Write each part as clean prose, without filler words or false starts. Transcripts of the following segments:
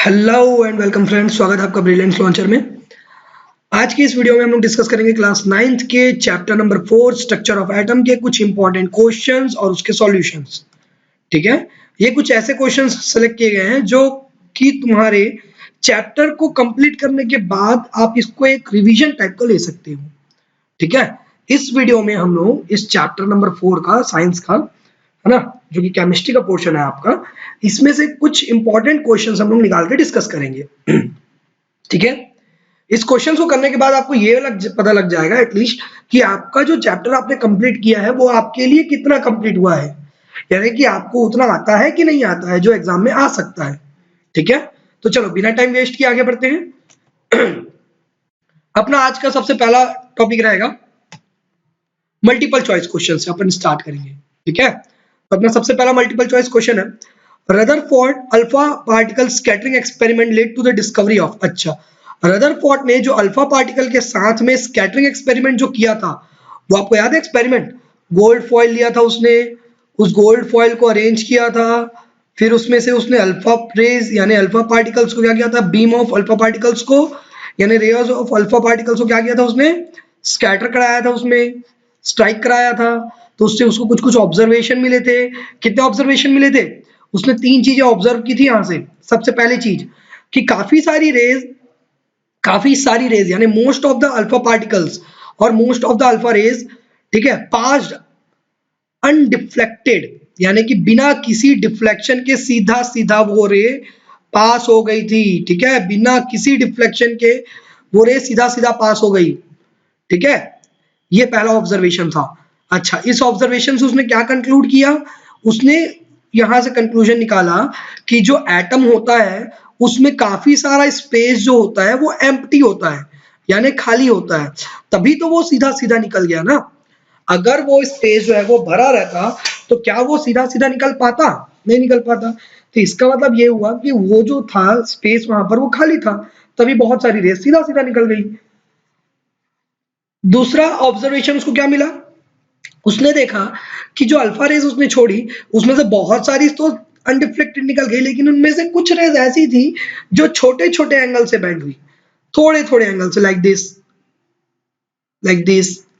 Hello and welcome friends, स्वागत है आपका ब्रिलियंट लॉन्चर में। आज की इस वीडियो में हम लोग डिस्कस करेंगे क्लास 9th के chapter number 4 structure of atom के कुछ इंपॉर्टेंट क्वेश्चंस और उसके सॉल्यूशंस। ठीक है, ये कुछ ऐसे क्वेश्चंस सेलेक्ट किए गए हैं जो कि तुम्हारे चैप्टर को कंप्लीट करने के बाद आप इसको एक रिवीजन टाइप का ले सकते हो। ठीक है, इस वीडियो में हम लोग इस चैप्टर नंबर 4 का साइंस का, है ना, जो कि केमिस्ट्री का पोर्शन है आपका, इसमें से कुछ इंपॉर्टेंट क्वेश्चंस हम लोग निकाल के डिस्कस करेंगे। ठीक है, इस क्वेश्चन को करने के बाद आपको ये पता लग जाएगा एटलीस्ट कि आपका जो चैप्टर आपने कंप्लीट किया है वो आपके लिए कितना कंप्लीट हुआ है, यानी कि आपको उतना आता है कि नहीं आता है जो एग्जाम में आ सकता है। ठीक है, तो चलो बिना टाइम वेस्ट किए आगे बढ़ते हैं। अपना आज का सबसे पहला टॉपिक रहेगा मल्टीपल चॉइस क्वेश्चन से अपन स्टार्ट करेंगे। ठीक है, तो अपना सबसे पहला मल्टीपल चॉइस क्वेश्चन है, Rutherford alpha particle scattering experiment led to the discovery of. अच्छा, रदरफोर्ड ने जो अल्फा पार्टिकल के साथ में स्कैटरिंग एक्सपेरिमेंट जो किया था, वो आपको याद है एक्सपेरिमेंट? गोल्ड फॉइल लिया था उसने, उस गोल्ड फॉइल को अरेंज किया था, फिर उसमें से उसने अल्फा रेज यानी अल्फा पार्टिकल्स को क्या किया था, बीम ऑफ अल्फा पार्टिकल्स को यानी रेज ऑफ अल्फा पार्टिकल्स को क्या किया था, उसने स्कैटर कराया था, उसमें स्ट्राइक कराया था। तो उससे उसको कुछ कुछ ऑब्जर्वेशन मिले थे। कितने ऑब्जर्वेशन मिले थे? उसने 3 चीजें ऑब्जर्व की थी यहाँ से। सबसे पहली चीज कि काफी सारी रेज यानी most of the alpha particles और most of the alpha rays, ठीक है, पास्ड अनडिफ्लेक्टेड यानी कि बिना किसी डिफ्लेक्शन के सीधा सीधा वो रे पास हो गई थी। ठीक है, बिना किसी डिफ्लेक्शन के वो रे सीधा सीधा पास हो गई। ठीक है, ये पहला ऑब्जर्वेशन था। अच्छा, इस ऑब्जर्वेशन से उसने क्या कंक्लूड किया? उसने यहां से कंक्लूजन निकाला कि जो एटम होता है उसमें काफी सारा स्पेस जो होता है वो एम्प्टी होता है यानी खाली होता है, तभी तो वो सीधा सीधा निकल गया ना। अगर वो स्पेस जो है वो भरा रहता तो क्या वो सीधा सीधा निकल पाता? नहीं निकल पाता। तो इसका मतलब ये हुआ कि वो जो था स्पेस वहां पर वो खाली था, तभी बहुत सारी रेस सीधा सीधा निकल गई। दूसरा ऑब्जर्वेशन उसको क्या मिला? उसने देखा कि जो अल्फा रेज उसने छोड़ी उसमें से बहुत सारी तो अनडिफ्लेक्टेड निकल गई, लेकिन उनमें से कुछ रेज ऐसी थी जो छोटे छोटे एंगल से बेंड हुई, थोड़े थोड़े एंगल से, लाइक दिस,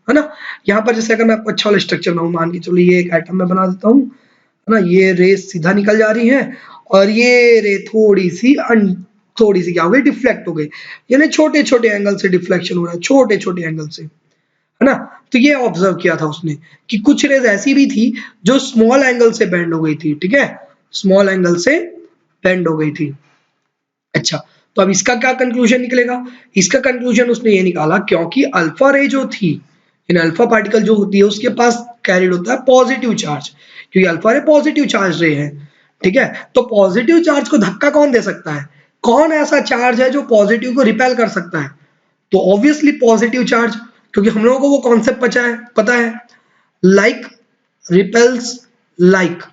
है ना। यहाँ पर जैसे अगर मैं आपको अच्छा वाला स्ट्रक्चर बनाऊं, मान के चलो ये एक एटम में बना देता हूँ, है ना, ये रेस सीधा निकल जा रही है और ये रे थोड़ी सी क्या हो गई, डिफ्लेक्ट हो गई, यानी छोटे छोटे एंगल से डिफ्लेक्शन हो रहा है, छोटे छोटे एंगल से, है ना। तो ये ऑब्जर्व किया था उसने कि कुछ रेज ऐसी भी थी जो स्मॉल एंगल से बेंड हो गई थी। ठीक है, स्मॉल एंगल से बेंड हो गई थी। अच्छा, तो अब इसका क्या कंक्लूजन निकलेगा? इसका कंक्लूजन उसने ये निकाला क्योंकि अल्फा रे जो थी, इन अल्फा पार्टिकल जो होती है उसके पास कैरिड होता है पॉजिटिव चार्ज, क्योंकि अल्फा रे पॉजिटिव चार्ज रे है। ठीक है, तो पॉजिटिव चार्ज को धक्का कौन दे सकता है? कौन ऐसा चार्ज है जो पॉजिटिव को रिपेल कर सकता है? तो ऑब्वियसली पॉजिटिव चार्ज, क्योंकि हम लोगों को वो कॉन्सेप्ट पता है, लाइक रिपेल्स लाइक,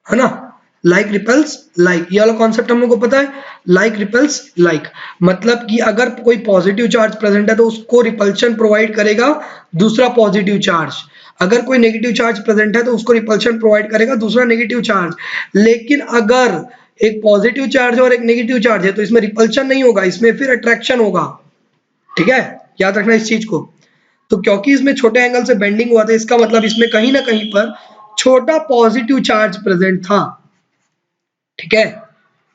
है ना, लाइक रिपेल्स लाइक, ये वाला कॉन्सेप्ट हम लोग को पता है, लाइक रिपेल्स लाइक। मतलब कि अगर कोई पॉजिटिव चार्ज प्रेजेंट है तो उसको रिपल्शन प्रोवाइड करेगा दूसरा पॉजिटिव चार्ज, अगर कोई नेगेटिव चार्ज प्रेजेंट है तो उसको रिपल्शन प्रोवाइड करेगा दूसरा नेगेटिव चार्ज। लेकिन अगर एक पॉजिटिव चार्ज और एक नेगेटिव चार्ज है तो इसमें रिपल्शन नहीं होगा, इसमें फिर अट्रैक्शन होगा। ठीक है, याद रखना इस चीज को। तो क्योंकि इसमें छोटे एंगल से बेंडिंग हुआ था, इसका मतलब इसमें कहीं ना कहीं पर छोटा पॉजिटिव चार्ज प्रेजेंट था। ठीक है,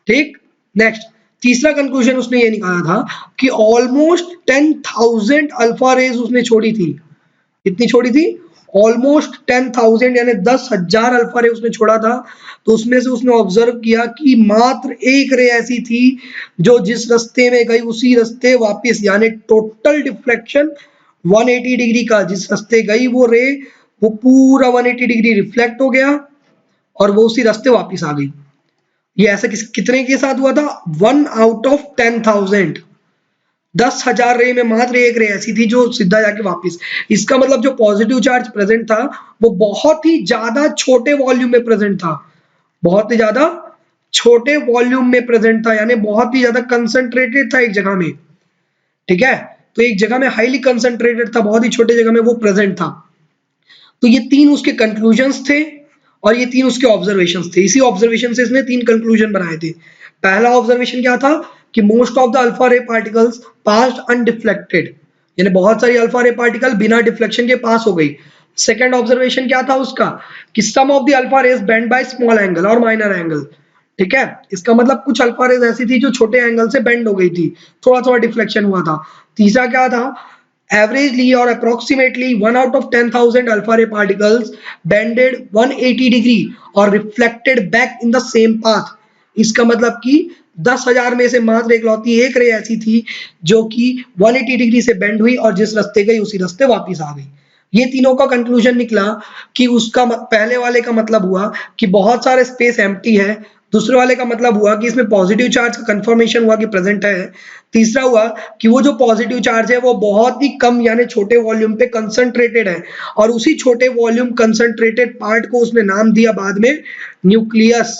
ठीक। नेक्स्ट, तीसरा कंक्लूजन उसने ये निकाला था कि ऑलमोस्ट 10,000 अल्फा रेज उसने छोड़ी थी। कितनी छोड़ी थी? ऑलमोस्ट 10,000 यानी 10,000 अल्फा रे उसने छोड़ा था। तो उसमें से उसने ऑब्जर्व किया कि मात्र एक रे ऐसी थी जो जिस रास्ते में गई उसी रास्ते वापस, यानी टोटल डिफ्लेक्शन 180 डिग्री का, जिस रास्ते गई वो रे वो पूरा 180 डिग्री रिफ्लेक्ट हो गया और वो उसी रास्ते वापस आ गई। ये ऐसा कितने के साथ हुआ था? 1 आउट ऑफ 10,000, 10,000 रे में मात्र एक रे ऐसी थी जो सीधा जाके वापस। इसका मतलब जो पॉजिटिव चार्ज प्रेजेंट था वो बहुत ही ज्यादा छोटे वॉल्यूम में प्रेजेंट था, बहुत ही ज्यादा छोटे वॉल्यूम में प्रेजेंट था, यानी बहुत ही ज्यादा कंसंट्रेटेड था एक जगह में। ठीक है, तो एक जगह में हाईली कंसंट्रेटेड था, बहुत ही छोटे जगह में वो प्रेजेंट था। तो ये 3 उसके कंक्लूजन्स थे और ये 3 उसके ऑब्जर्वेशंस थे। इसी ऑब्जर्वेशन से इसने 3 कंक्लूजन बनाए थे। पहला ऑब्जर्वेशन क्या था कि most of the alpha ray particles passed undeflected, यानी बहुत सारी अल्फा रे पार्टिकल बिना डिफ्लेक्शन के पास हो गई। सेकंड ऑब्जर्वेशन क्या था उसका कि some of the alpha rays bend by small angle और माइनर एंगल, ठीक है, इसका मतलब कुछ अल्फा रेज ऐसी थी जो छोटे एंगल से बेंड हो गई थी, थोड़ा थोड़ा डिफ्लेक्शन हुआ था। तीसरा क्या था, एवरेजली और approximately 1 out of 10,000 alpha ray particles bended 180 degree और reflected back in the same path. इसका मतलब कि 10,000 में से मात्र एकलौती एक रे ऐसी थी जो कि 180 डिग्री से बेंड हुई और जिस रास्ते गई उसी रास्ते वापस आ गई। ये तीनों का कंक्लूजन निकला कि उसका पहले वाले का मतलब हुआ कि बहुत सारे स्पेस एम्प्टी है, दूसरे वाले का मतलब हुआ कि इसमें पॉजिटिव चार्ज का कंफर्मेशन हुआ कि प्रेजेंट है, तीसरा हुआ कि वो जो पॉजिटिव चार्ज है वो बहुत ही कम यानी छोटे वॉल्यूम पे कंसंट्रेटेड है और उसी छोटे वॉल्यूम कंसंट्रेटेड पार्ट को उसने नाम दिया बाद में न्यूक्लियस,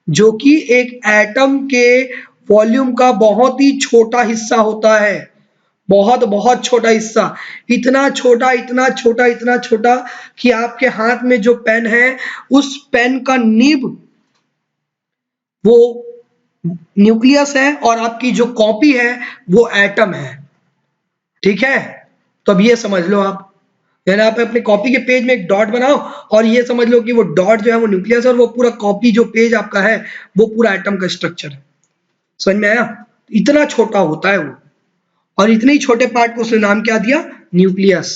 जो कि एक एटम के वॉल्यूम का बहुत ही छोटा हिस्सा होता है, बहुत बहुत छोटा हिस्सा, इतना छोटा इतना छोटा इतना छोटा कि आपके हाथ में जो पेन है उस पेन का निब वो न्यूक्लियस है और आपकी जो कॉपी है वो एटम है, ठीक है। तो अब ये समझ लो आप, यानी आप अपने कॉपी के पेज में एक डॉट बनाओ और ये समझ लो कि वो डॉट जो है वो न्यूक्लियस है और वो पूरा कॉपी जो पेज आपका है वो पूरा एटम का स्ट्रक्चर है। समझ में आया? इतना छोटा होता है वो और इतने ही छोटे पार्ट को उसने नाम क्या दिया, न्यूक्लियस,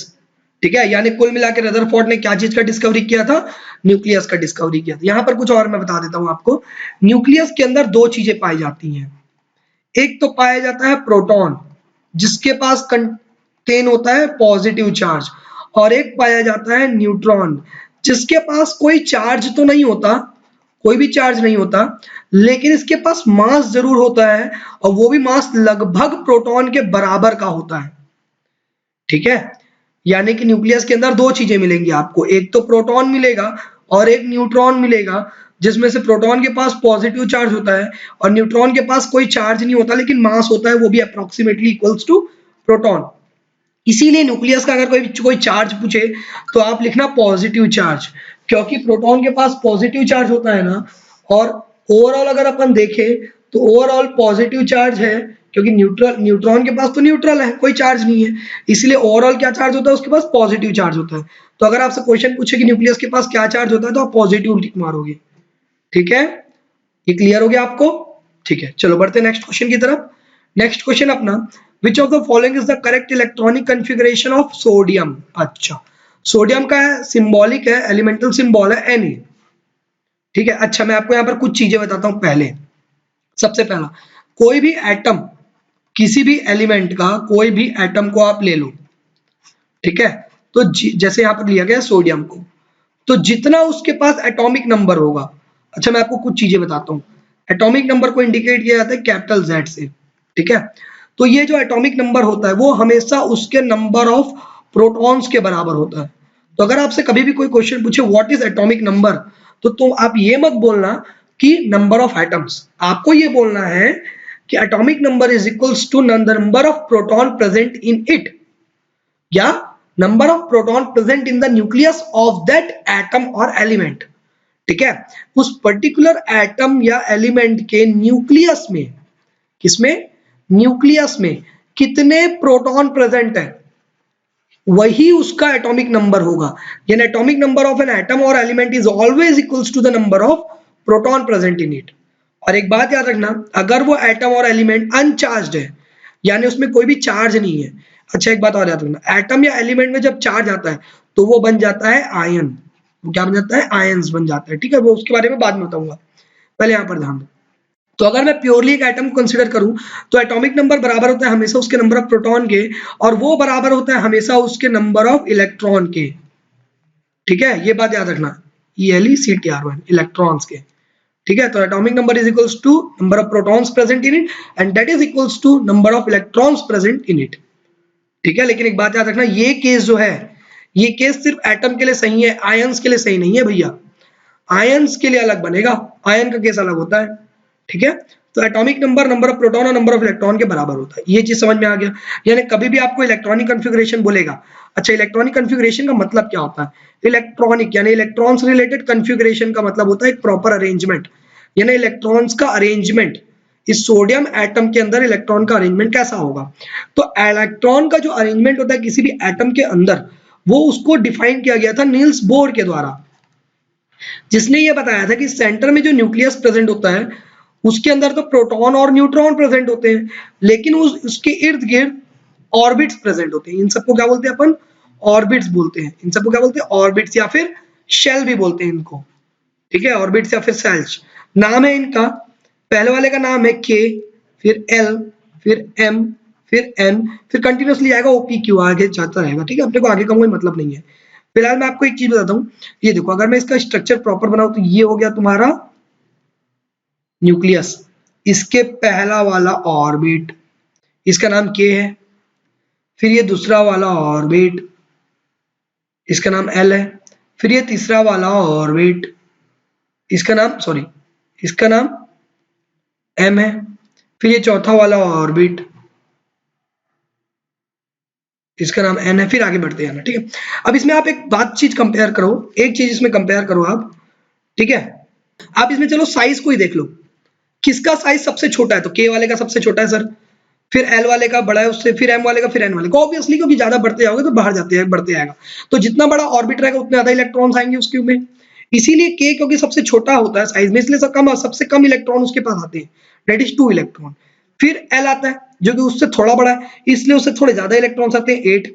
ठीक है। यानी कुल मिलाकर रदरफोर्ड ने क्या चीज का डिस्कवरी किया था, न्यूक्लियस का डिस्कवरी किया था। यहां पर कुछ और मैं बता देता हूं आपको, न्यूक्लियस के अंदर दो चीजें पाई जाती हैं, एक तो पाया जाता है प्रोटॉन जिसके पास कंटेन होता है पॉजिटिव चार्ज, और एक पाया जाता है न्यूट्रॉन जिसके पास कोई चार्ज तो नहीं होता, कोई भी चार्ज नहीं होता, लेकिन इसके पास मास जरूर होता है और वो भी मास लगभग प्रोटॉन के बराबर का होता है, ठीक है। यानी कि न्यूक्लियस के अंदर दो चीजें मिलेंगी आपको, एक तो प्रोटॉन मिलेगा और एक न्यूट्रॉन मिलेगा, जिसमें से प्रोटॉन के पास पॉजिटिव चार्ज होता है और न्यूट्रॉन के पास कोई चार्ज नहीं होता लेकिन मास होता है, वो भी अप्रोक्सीमेटली इक्वल्स टू प्रोटॉन। इसीलिए न्यूक्लियस का अगर कोई चार्ज पूछे तो आप लिखना पॉजिटिव चार्ज, क्योंकि प्रोटॉन के पास पॉजिटिव चार्ज होता है ना, और ओवरऑल अगर अपन देखें तो ओवरऑल पॉजिटिव चार्ज है क्योंकि न्यूट्रॉन के पास तो न्यूट्रल है, कोई चार्ज नहीं है, इसलिए ओवरऑल क्या चार्ज होता है, उसके पास पॉजिटिव चार्ज होता है। तो अगर आपसे क्वेश्चन पूछे कि न्यूक्लियस के पास क्या चार्ज होता है तो आप पॉजिटिव टिक मारोगे, ठीक है। ये क्लियर हो गया आपको? ठीक है, चलो बढ़ते हैं नेक्स्ट क्वेश्चन की तरफ। नेक्स्ट क्वेश्चन अपना, which of the following is the correct electronic configuration of sodium? अच्छा, सोडियम का सिंबॉलिक है, एलिमेंटल सिंबल है Na, ठीक है। अच्छा, मैं आपको यहाँ पर कुछ चीजें बताता हूँ। पहले सबसे पहला, कोई भी एटम, किसी भी एलिमेंट का कोई भी एटम को आप ले लो, ठीक है, तो जैसे यहाँ पर लिया गया सोडियम को, तो जितना उसके पास एटॉमिक नंबर होगा, अच्छा मैं आपको कुछ चीजें बताता हूँ। एटॉमिक नंबर को इंडिकेट किया जाता है कैपिटल Z से, ठीक है। तो ये जो एटॉमिक नंबर होता है वो हमेशा उसके नंबर ऑफ प्रोटॉन्स के बराबर होता है। तो अगर आपसे कभी भी कोई क्वेश्चन पूछे व्हाट इज एटॉमिक नंबर, तो तुम आप ये मत बोलना कि नंबर ऑफ एटम्स, आपको ये बोलना है कि atomic number is equals to number of proton present in it, या number of proton present in the nucleus of that atom और एलिमेंट, ठीक है। उस पर्टिकुलर एटम या एलिमेंट के न्यूक्लियस में, किसमें, न्यूक्लियस में कितने प्रोटॉन प्रेजेंट है वही उसका एटॉमिक नंबर होगा। यानी atomic number of an atom और element is always equals to the number of proton present in it. और एक बात याद रखना, अगर वो एटम और एलिमेंट अनचार्ज्ड है, यानी उसमें कोई भी चार्ज नहीं है, अच्छा एक बात और याद रखना, एटम या एलिमेंट में जब चार्ज आता है तो वो बन जाता है आयन, वो क्या बन जाता है, आयंस बन जाता है, ठीक है। वो उसके बारे में बाद में बताऊंगा, पहले यहाँ पर ध्यान दो। तो अगर मैं प्योरली एक एटम को कंसीडर करूं तो एटॉमिक नंबर बराबर होता है हमेशा उसके नंबर ऑफ प्रोटॉन के, और वो बराबर होता है हमेशा उसके नंबर ऑफ इलेक्ट्रॉन के, ठीक है। ये बात याद रखना, ELECTR1 इलेक्ट्रॉन्स के, ठीक है। तो atomic number is equals to number of protons present in it and that is equals to number of electrons present in it, ठीक है। लेकिन एक बात याद रखना, ये केस जो है, ये केस सिर्फ एटम के लिए सही है, आयंस के लिए सही नहीं है भैया। आयंस के लिए अलग बनेगा, आयन का केस अलग होता है, ठीक है। तो atomic number number of proton और नंबर ऑफ इलेक्ट्रॉन के बराबर होता है, ये चीज समझ में आ गया। यानी कभी भी आपको इलेक्ट्रॉनिक कॉन्फ़िगरेशन बोलेगा, अच्छा इलेक्ट्रॉनिक कॉन्फ़िगरेशन का मतलब क्या होता है, इलेक्ट्रॉनिक यानी इलेक्ट्रॉन्स रिलेटेड कॉन्फ़िगरेशन का मतलब होता है एक प्रॉपर अरेंजमेंट, यानी इलेक्ट्रॉन्स का अरेंजमेंट, इस सोडियम एटम के अंदर इलेक्ट्रॉन का अरेंजमेंट कैसा होगा। तो इलेक्ट्रॉन का जो अरेंजमेंट होता है किसी भी एटम के अंदर, वो उसको डिफाइन किया गया था नील्स बोर के द्वारा, जिसने ये बताया था कि सेंटर में जो न्यूक्लियस प्रेजेंट होता है उसके अंदर तो प्रोटॉन और न्यूट्रॉन प्रेजेंट होते हैं, लेकिन उसके इर्द गिर्द ऑर्बिट्स प्रेजेंट होते हैं। इन सबको क्या बोलते हैं अपन, ऑर्बिट्स बोलते हैं। इन सबको क्या बोलते हैं, ऑर्बिट्स या फिर शेल भी बोलते हैं इनको, ठीक है, ऑर्बिट्स या फिर सेल्स नाम है इनका। पहले वाले का नाम है के, फिर एल, फिर एम, फिर एन, फिर कंटिन्यूसली आएगा ओपी क्यू, आगे जाता रहेगा, ठीक है। अपने को आगे का कोई मतलब नहीं है। फिलहाल मैं आपको एक चीज बताता हूँ, ये देखो अगर मैं इसका स्ट्रक्चर प्रॉपर बनाऊं तो ये हो गया तुम्हारा न्यूक्लियस, इसके पहला वाला ऑर्बिट, इसका नाम के है। फिर ये दूसरा वाला ऑर्बिट, इसका नाम एल है। फिर ये तीसरा वाला ऑर्बिट, इसका नाम इसका नाम एम है। फिर ये चौथा वाला ऑर्बिट, इसका नाम एन है। फिर आगे बढ़ते हैं, ठीक है। अब इसमें आप एक चीज कंपेयर करो, एक चीज इसमें कंपेयर करो आप, ठीक है। आप इसमें चलो साइज को ही देख लो, किसका साइज सबसे छोटा है, तो के वाले का सबसे छोटा है सर, फिर एल वाले का बड़ा है उससे, फिर एम वाले का, फिर एन वाले का। ऑब्वियसली क्योंकि ज्यादा बढ़ते जाओगे तो बाहर बढ़ते आएगा, तो जितना बड़ा ऑर्बिट रहेगा उतने ज्यादा इलेक्ट्रॉन्स आएंगे उसके में। इसीलिए के क्योंकि सबसे छोटा होता है साइज में, इसलिए सबसे कम इलेक्ट्रॉन उसके पास आते हैं, दैट इज 2 इलेक्ट्रॉन। फिर एल आता है जो कि उससे थोड़ा बड़ा है, इसलिए उससे थोड़े ज्यादा इलेक्ट्रॉन्स आते हैं, 8।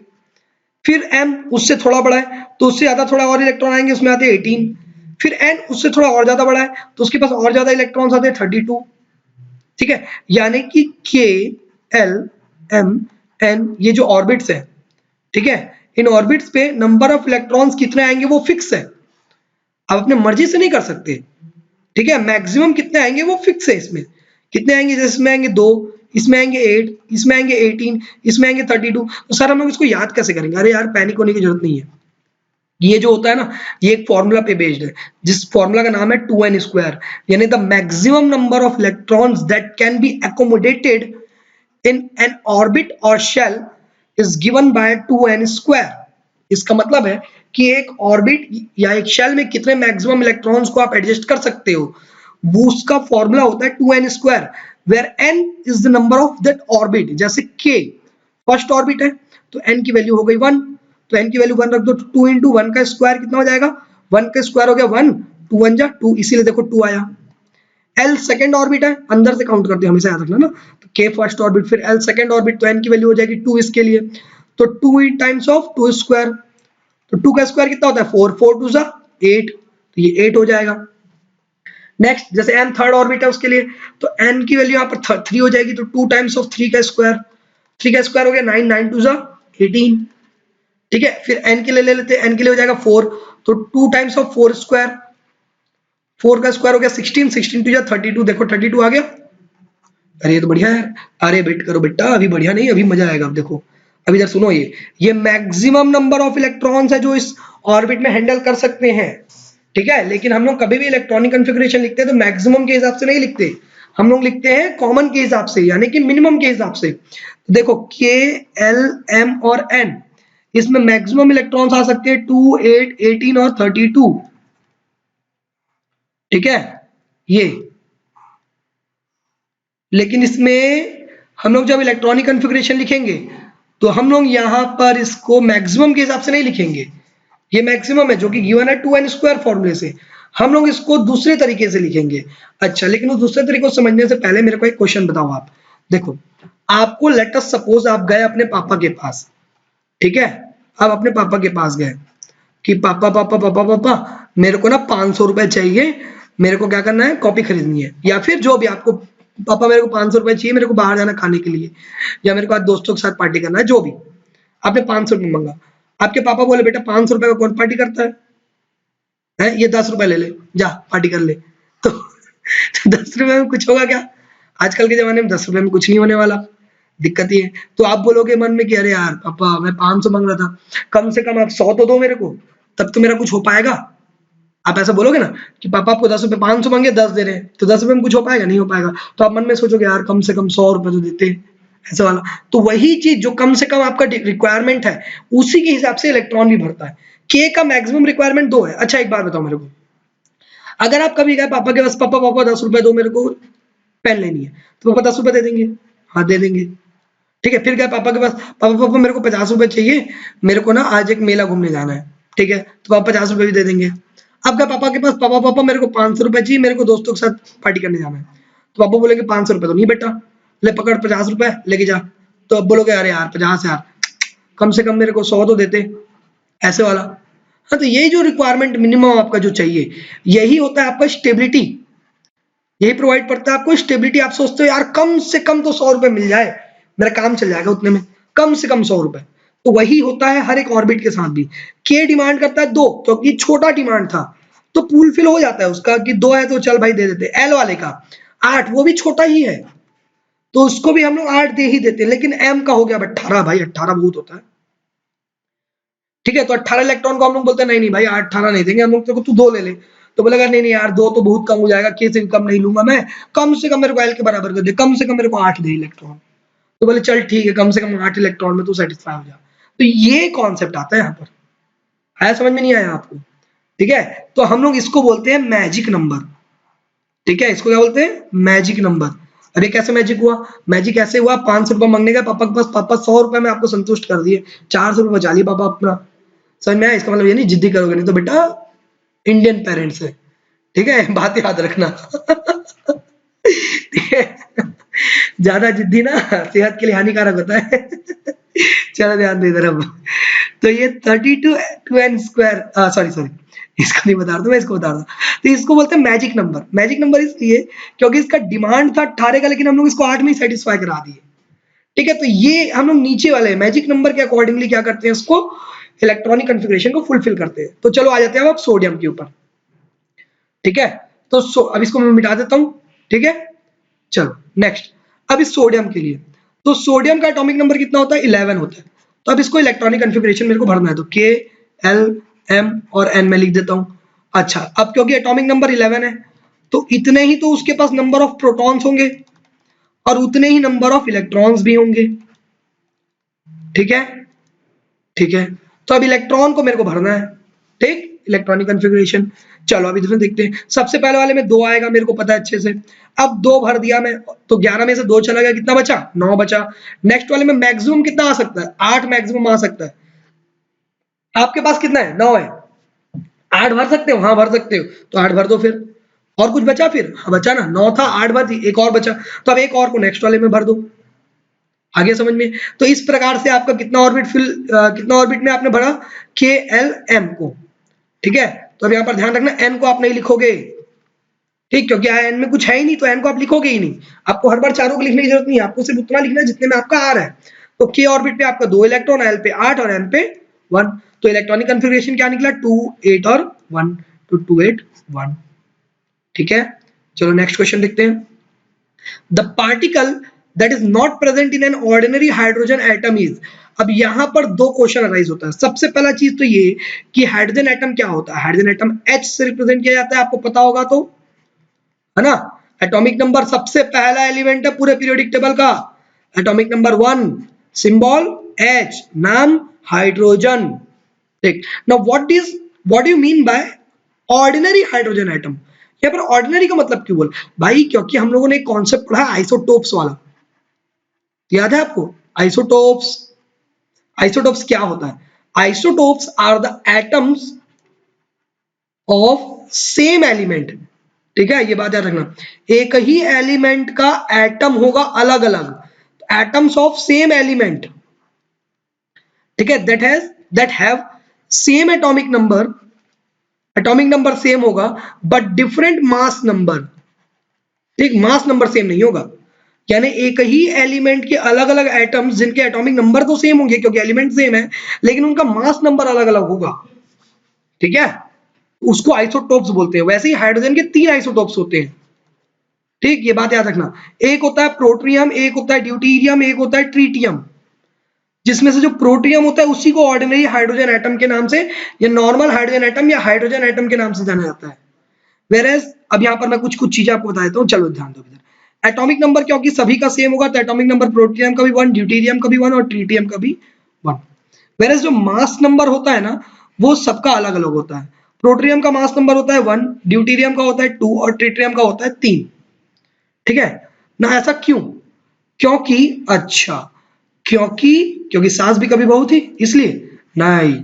फिर एम उससे थोड़ा बड़ा है तो उससे ज्यादा थोड़ा और इलेक्ट्रॉन आएंगे, उसमें आते हैं 18। फिर एन उससे थोड़ा और ज्यादा बड़ा है तो उसके पास और ज्यादा इलेक्ट्रॉन्स आते हैं 32, ठीक है। यानी कि के, एल, एम, एन, ये जो ऑर्बिट्स है, ठीक है, इन ऑर्बिट्स पे नंबर ऑफ इलेक्ट्रॉन्स कितने आएंगे वो फिक्स है, आप अपने मर्जी से नहीं कर सकते, ठीक है। मैक्सिमम कितने आएंगे वो फिक्स है, इसमें कितने आएंगे, जैसे इसमें आएंगे 2, इसमें आएंगे 8, इसमें आएंगे 18, इसमें आएंगे 32। तो सर हम लोग इसको याद कैसे करेंगे, अरे यार पैनिक होने की जरूरत नहीं है। ये जो होता है ना, ये एक फॉर्मूला पे बेस्ड है, जिस फॉर्मूला का नाम है 2n स्क्वायर, यानी the maximum number of electrons that can be accommodated in an orbit or shell is given by 2n square। इसका मतलब है कि एक ऑर्बिट या एक शेल में कितने मैक्सिमम इलेक्ट्रॉन्स को आप एडजस्ट कर सकते हो, वो उसका फॉर्मूला होता है 2n square, where n is the number of that orbit. जैसे k फर्स्ट ऑर्बिट है तो n की वैल्यू हो गई 1, तो n की वैल्यू 1 रख दो, तो 2 इंटू 1 का स्क्वायर कितना हो जाएगा, 1 का स्क्वायर हो गया 1, 2 1 जा 2, इसीलिए देखो 2 आया। एल सेकंड ऑर्बिट है, अंदर से काउंट करते हैं, हमेशा याद रखना ना, तो के फर्स्ट ऑर्बिट, फिर एल सेकंड ऑर्बिट, तो एन की वैल्यू हो जाएगी 2 इसके लिए, तो 2 इन टाइम्स ऑफ 2 स्क्वायर, तो 2 का स्क्वायर कितना होता है 4, 4 2 जा 8, तो ये 8 हो जाएगा। नेक्स्ट जैसे एन थर्ड ऑर्बिट है उसके लिए, तो एन की वैल्यू यहाँ पर 3 हो जाएगी, तो 2 टाइम्स ऑफ 3 का स्क्वायर, 3 का स्क्वायर हो गया 9, 9 2 जा 18, ठीक है। फिर एन के लिए ले लेते हैं, एन के लिए हो जाएगा 4, तो 2 टाइम्स ऑफ 4 स्क्वायर, 4 का स्क्वायर हो गया 16, 16 टू जा 32, देखो 32 आ गया। अरे ये तो बढ़िया है, अरे वेट करो बेटा, अभी बढ़िया नहीं, अभी मजा आएगा। अब देखो, अभी इधर सुनो, ये मैक्सिमम नंबर ऑफ इलेक्ट्रॉन्स है जो इस ऑर्बिट में हैंडल कर सकते हैं, ठीक है। लेकिन हम लोग कभी भी इलेक्ट्रॉनिक कॉन्फ़िगरेशन लिखते हैं तो मैक्सिमम के हिसाब से नहीं लिखते, हम लोग लिखते हैं कॉमन के हिसाब से, यानी कि मिनिमम के हिसाब से। तो देखो के, एल, एम और एन, इसमें मैक्सिमम इलेक्ट्रॉन्स आ सकते हैं 2, 8, 18 और 32, ठीक है ये। लेकिन इसमें हम लोग जब इलेक्ट्रॉनिक कॉन्फ़िगरेशन लिखेंगे तो हम लोग यहाँ पर इसको मैक्सिमम के हिसाब से नहीं लिखेंगे, ये मैक्सिमम है जो कि गिवन है 2n स्क्वायर फॉर्मूले से, हम लोग इसको दूसरे तरीके से लिखेंगे। अच्छा, लेकिन उस दूसरे तरीके को समझने से पहले मेरे को एक क्वेश्चन बताओ आप। देखो, आपको लेट अस सपोज आप गए अपने पापा के पास, ठीक है, आप अपने पापा के पास गए कि पापा पापा पापा पापा मेरे को ना 500 रुपए चाहिए, मेरे को क्या करना है, कॉपी खरीदनी है, या फिर जो भी आपको, पापा मेरे को 500 रुपए चाहिए, मेरे को बाहर जाना खाने के लिए, या मेरे को आज दोस्तों के साथ पार्टी करना है, जो भी आपने 500 रुपये मांगा। आपके पापा बोले बेटा 500 रुपए का कौन पार्टी करता है, ये 10 रुपए ले ले, जा पार्टी कर ले। तो 10 रुपए में कुछ होगा क्या, आजकल के जमाने में 10 रुपए में कुछ नहीं होने वाला, दिक्कत ये है। तो आप बोलोगे मन में कि अरे यार पापा मैं 500 मांग रहा था, कम से कम आप 100 तो दो मेरे को, तब तो मेरा कुछ हो पाएगा। आप ऐसा बोलोगे ना कि पापा आपको 10 रुपए, 500 मांगे 10 दे रहे हैं, तो 10 रुपए में कुछ हो पाएगा, नहीं हो पाएगा। तो आप मन में सोचोगे यार कम से कम 100 रुपए तो देते, ऐसा वाला। तो वही चीज जो कम से कम आपका रिक्वायरमेंट है, उसी के हिसाब से इलेक्ट्रॉन भी भरता है। के का मैक्सिमम रिक्वायरमेंट 2 है। अच्छा एक बात बताओ मेरे को, अगर आप कभी गए पापा के पास, पापा पापा 10 रुपए दो मेरे को, पेन लेनी है, तो पापा 10 रुपए दे देंगे, हाँ दे देंगे। ठीक है, फिर गए पापा के पास, पापा पापा मेरे को 50 रुपए चाहिए, मेरे को ना आज एक मेला घूमने जाना है। ठीक है, तो पापा 50 रुपए भी दे देंगे। अब गए पापा के पास, पापा पापा मेरे को 500 रुपए चाहिए, मेरे को दोस्तों के साथ पार्टी करने जाना है। तो पापा बोलेंगे 500 रुपए तो नहीं बेटा, ले पकड़ 50 रुपए लेके जा। तो अब बोलोगे अरे यार 50 यार, कम से कम मेरे को 100 तो देते, ऐसे वाला। हाँ, तो यही जो रिक्वायरमेंट मिनिमम आपका जो चाहिए, यही होता है आपका स्टेबिलिटी, यही प्रोवाइड करता है आपको स्टेबिलिटी। आप सोचते हो यार कम से कम तो 100 रुपए मिल जाए, मेरा काम चल जाएगा उतने में, कम से कम 100 रुपए। तो वही होता है हर एक ऑर्बिट के साथ भी। के डिमांड करता है 2, क्योंकि छोटा डिमांड था, तो पूल फिल हो जाता है उसका कि 2 है तो चल भाई दे देते। एल वाले का 8, वो भी छोटा ही है, तो उसको भी हम लोग 8 दे ही देते हैं। लेकिन एम का हो गया 18, भाई 18 बहुत होता है। ठीक है, तो 18 इलेक्ट्रॉन को हम लोग बोलते हैं नहीं नहीं भाई 18 नहीं देंगे हम लोग, तेरे को तू 2 ले ले। तो बोलेगा नहीं नहीं यार 2 तो बहुत कम हो जाएगा, के से कम नहीं लूंगा मैं, कम से कम मेरे को एल के बराबर कर दे, कम से कम मेरे को 8 दे इलेक्ट्रॉन। तो बोले चल ठीक है, कम से कम 8 इलेक्ट्रॉन में तू सेटिस्फाई हो जा। तो ये कॉन्सेप्ट आता है यहाँ पर, आया समझ में नहीं आया आपको? ठीक है, तो हम लोग इसको बोलते हैं मैजिक नंबर। ठीक है, इसको क्या बोलते हैं? Magic number. अब ये कैसे मैजिक हुआ? मैजिक ऐसे हुआ, 500 रुपए मांगने का पापा के पास, पापा 100 रुपए में आपको संतुष्ट कर दिए, 400 रुपए बचा लिए पापा अपना। समझ में आया? इसका मतलब ये नहीं जिद्दी करोगे, नहीं तो बेटा इंडियन पेरेंट्स है। ठीक है, बात याद रखना। ठीक है, ज्यादा जिद्दी ना सेहत के लिए हानिकारक होता है। चलो ध्यान दे इधर अब। तो ये 32 2n स्क्वायर, सॉरी सॉरी, इसको नहीं बता रहा मैं, इसको बता रहा। तो इसको बोलते हैं मैजिक नंबर। मैजिक नंबर इसलिए क्योंकि इसका डिमांड था 18 का, लेकिन हम लोग इसको 8 में ही सेटिस्फाई करा दिए। ठीक है, तो ये हम लोग नीचे वाले मैजिक नंबर के अकॉर्डिंगली क्या करते हैं, इसको इलेक्ट्रॉनिक कॉन्फ़िगरेशन को फुलफिल करते हैं। तो चलो आ जाते हैं अब सोडियम के ऊपर। ठीक है, तो अब इसको मैं मिटा देता हूं। ठीक है, चलो नेक्स्ट। अब इस सोडियम के लिए, तो सोडियम का एटॉमिक नंबर कितना होता है? 11 होता है। तो अब इसको इलेक्ट्रॉनिक कॉन्फ़िगरेशन मेरे को भरना है, तो के एल एम और एन में लिख देता हूं। अच्छा, अब क्योंकि एटॉमिक नंबर 11 है, तो इतने ही तो उसके पास नंबर ऑफ प्रोटॉन्स होंगे और उतने ही नंबर ऑफ इलेक्ट्रॉन्स भी होंगे। ठीक है, ठीक है, तो अब इलेक्ट्रॉन को मेरे को भरना है। ठीक, इलेक्ट्रॉनिक कॉन्फ़िगरेशन। चलो अभी इसमें देखते हैं। सबसे पहले वाले में 2 आएगा, मेरे को पता है अच्छे से। अब 2 भर दिया मैं, तो 11 में से 2 चला गया, कितना बचा? 9 बचा। नेक्स्ट वाले में मैक्सिमम कितना आ सकता है? 8 मैक्सिमम आ सकता है। आपके पास कितना है? 9 है। 8 भर सकते हो? हाँ भर सकते हो, तो 8 भर दो फिर। और कुछ बचा फिर? हाँ बचा ना, 9 था, 8 भर थी, एक और बचा, तो अब एक और को नेक्स्ट वाले में भर दो। आगे समझ में? तो इस प्रकार से आपका कितना ऑर्बिट कितना ऑर्बिट में आपने भरा? के एल एम को। ठीक है, तो अब यहाँ पर ध्यान रखना, एन को आप नहीं लिखोगे। ठीक, क्योंकि एन में कुछ है ही नहीं, तो एन को आप लिखोगे ही नहीं। आपको हर बार चारों को लिखने की जरूरत नहीं है, आपको सिर्फ उतना लिखना है जितने में आपका आ रहा है। तो के ऑर्बिट पे आपका 2 इलेक्ट्रॉन, एल पे 8 और एम पे 1। तो इलेक्ट्रॉनिक कॉन्फ़िगरेशन क्या निकला? 2 8 और 1, तो 2 8 1। ठीक है, चलो नेक्स्ट क्वेश्चन देखते हैं। The particle that is not present in an ordinary hydrogen atom is. अब यहां पर 2 क्वेश्चन अराइज होता है। सबसे पहला चीज तो ये कि हाइड्रोजन एटम क्या होता है? हाइड्रोजन एटम H से रिप्रेजेंट किया जाता है, आपको पता होगा तो, है ना? एटॉमिक नंबर सबसे पहला एलिमेंट है पूरे पीरियोडिक टेबल का, एटॉमिक नंबर 1, सिंबल H, नाम हाइड्रोजन। ठीक, now what do you mean by ordinary hydrogen atom? यहाँ पर ऑर्डिनरी का मतलब क्यों बोल भाई? क्योंकि हम लोगों ने एक कॉन्सेप्ट पढ़ा आइसोटोप्स वाला, याद है आपको? आइसोटोप्स। आइसोटोप्स क्या होता है? Isotopes are the atoms of same element. ठीक है, ये बात याद रखना, एक ही एलिमेंट का एटम होगा अलग अलग, एटम्स ऑफ सेम एलिमेंट। ठीक है, that have same atomic number same होगा बट डिफरेंट मास नंबर। ठीक, मास नंबर सेम नहीं होगा, यानी एक ही एलिमेंट के अलग अलग एटम्स जिनके एटॉमिक नंबर तो सेम होंगे क्योंकि एलिमेंट सेम है, लेकिन उनका मास नंबर अलग अलग होगा। ठीक है, उसको आइसोटोप्स बोलते हैं। वैसे ही हाइड्रोजन के 3 आइसोटोप्स होते हैं। ठीक, ये बात याद रखना, एक होता है प्रोट्रियम, एक होता है ड्यूटीरियम, एक होता है ट्रीटियम। जिसमें से जो प्रोटियम होता है उसी को ऑर्डिनरी हाइड्रोजन एटम के नाम से या नॉर्मल हाइड्रोजन एटम या हाइड्रोजन एटम के नाम से जाना जाता है। वेरेज अब यहाँ पर मैं कुछ चीजें आपको बता देता हूँ, चलो ध्यान दो इधर। एटॉमिक नंबर क्योंकि सभी का सेम होगा, तो एटॉमिक नंबर प्रोटियम का भी 1, ड्यूटीरियम का भी 1 और ट्रीटियम का भी 1। वेरेज जो मास नंबर होता है ना, वो सबका अलग अलग होता है। प्रोटियम का मास नंबर होता है 1, ड्यूटीरियम का होता है 2 और ट्रीटियम का होता है 3। ठीक है, ना। ऐसा क्यों? क्योंकि अच्छा, क्योंकि सास भी कभी बहू थी इसलिए नहीं,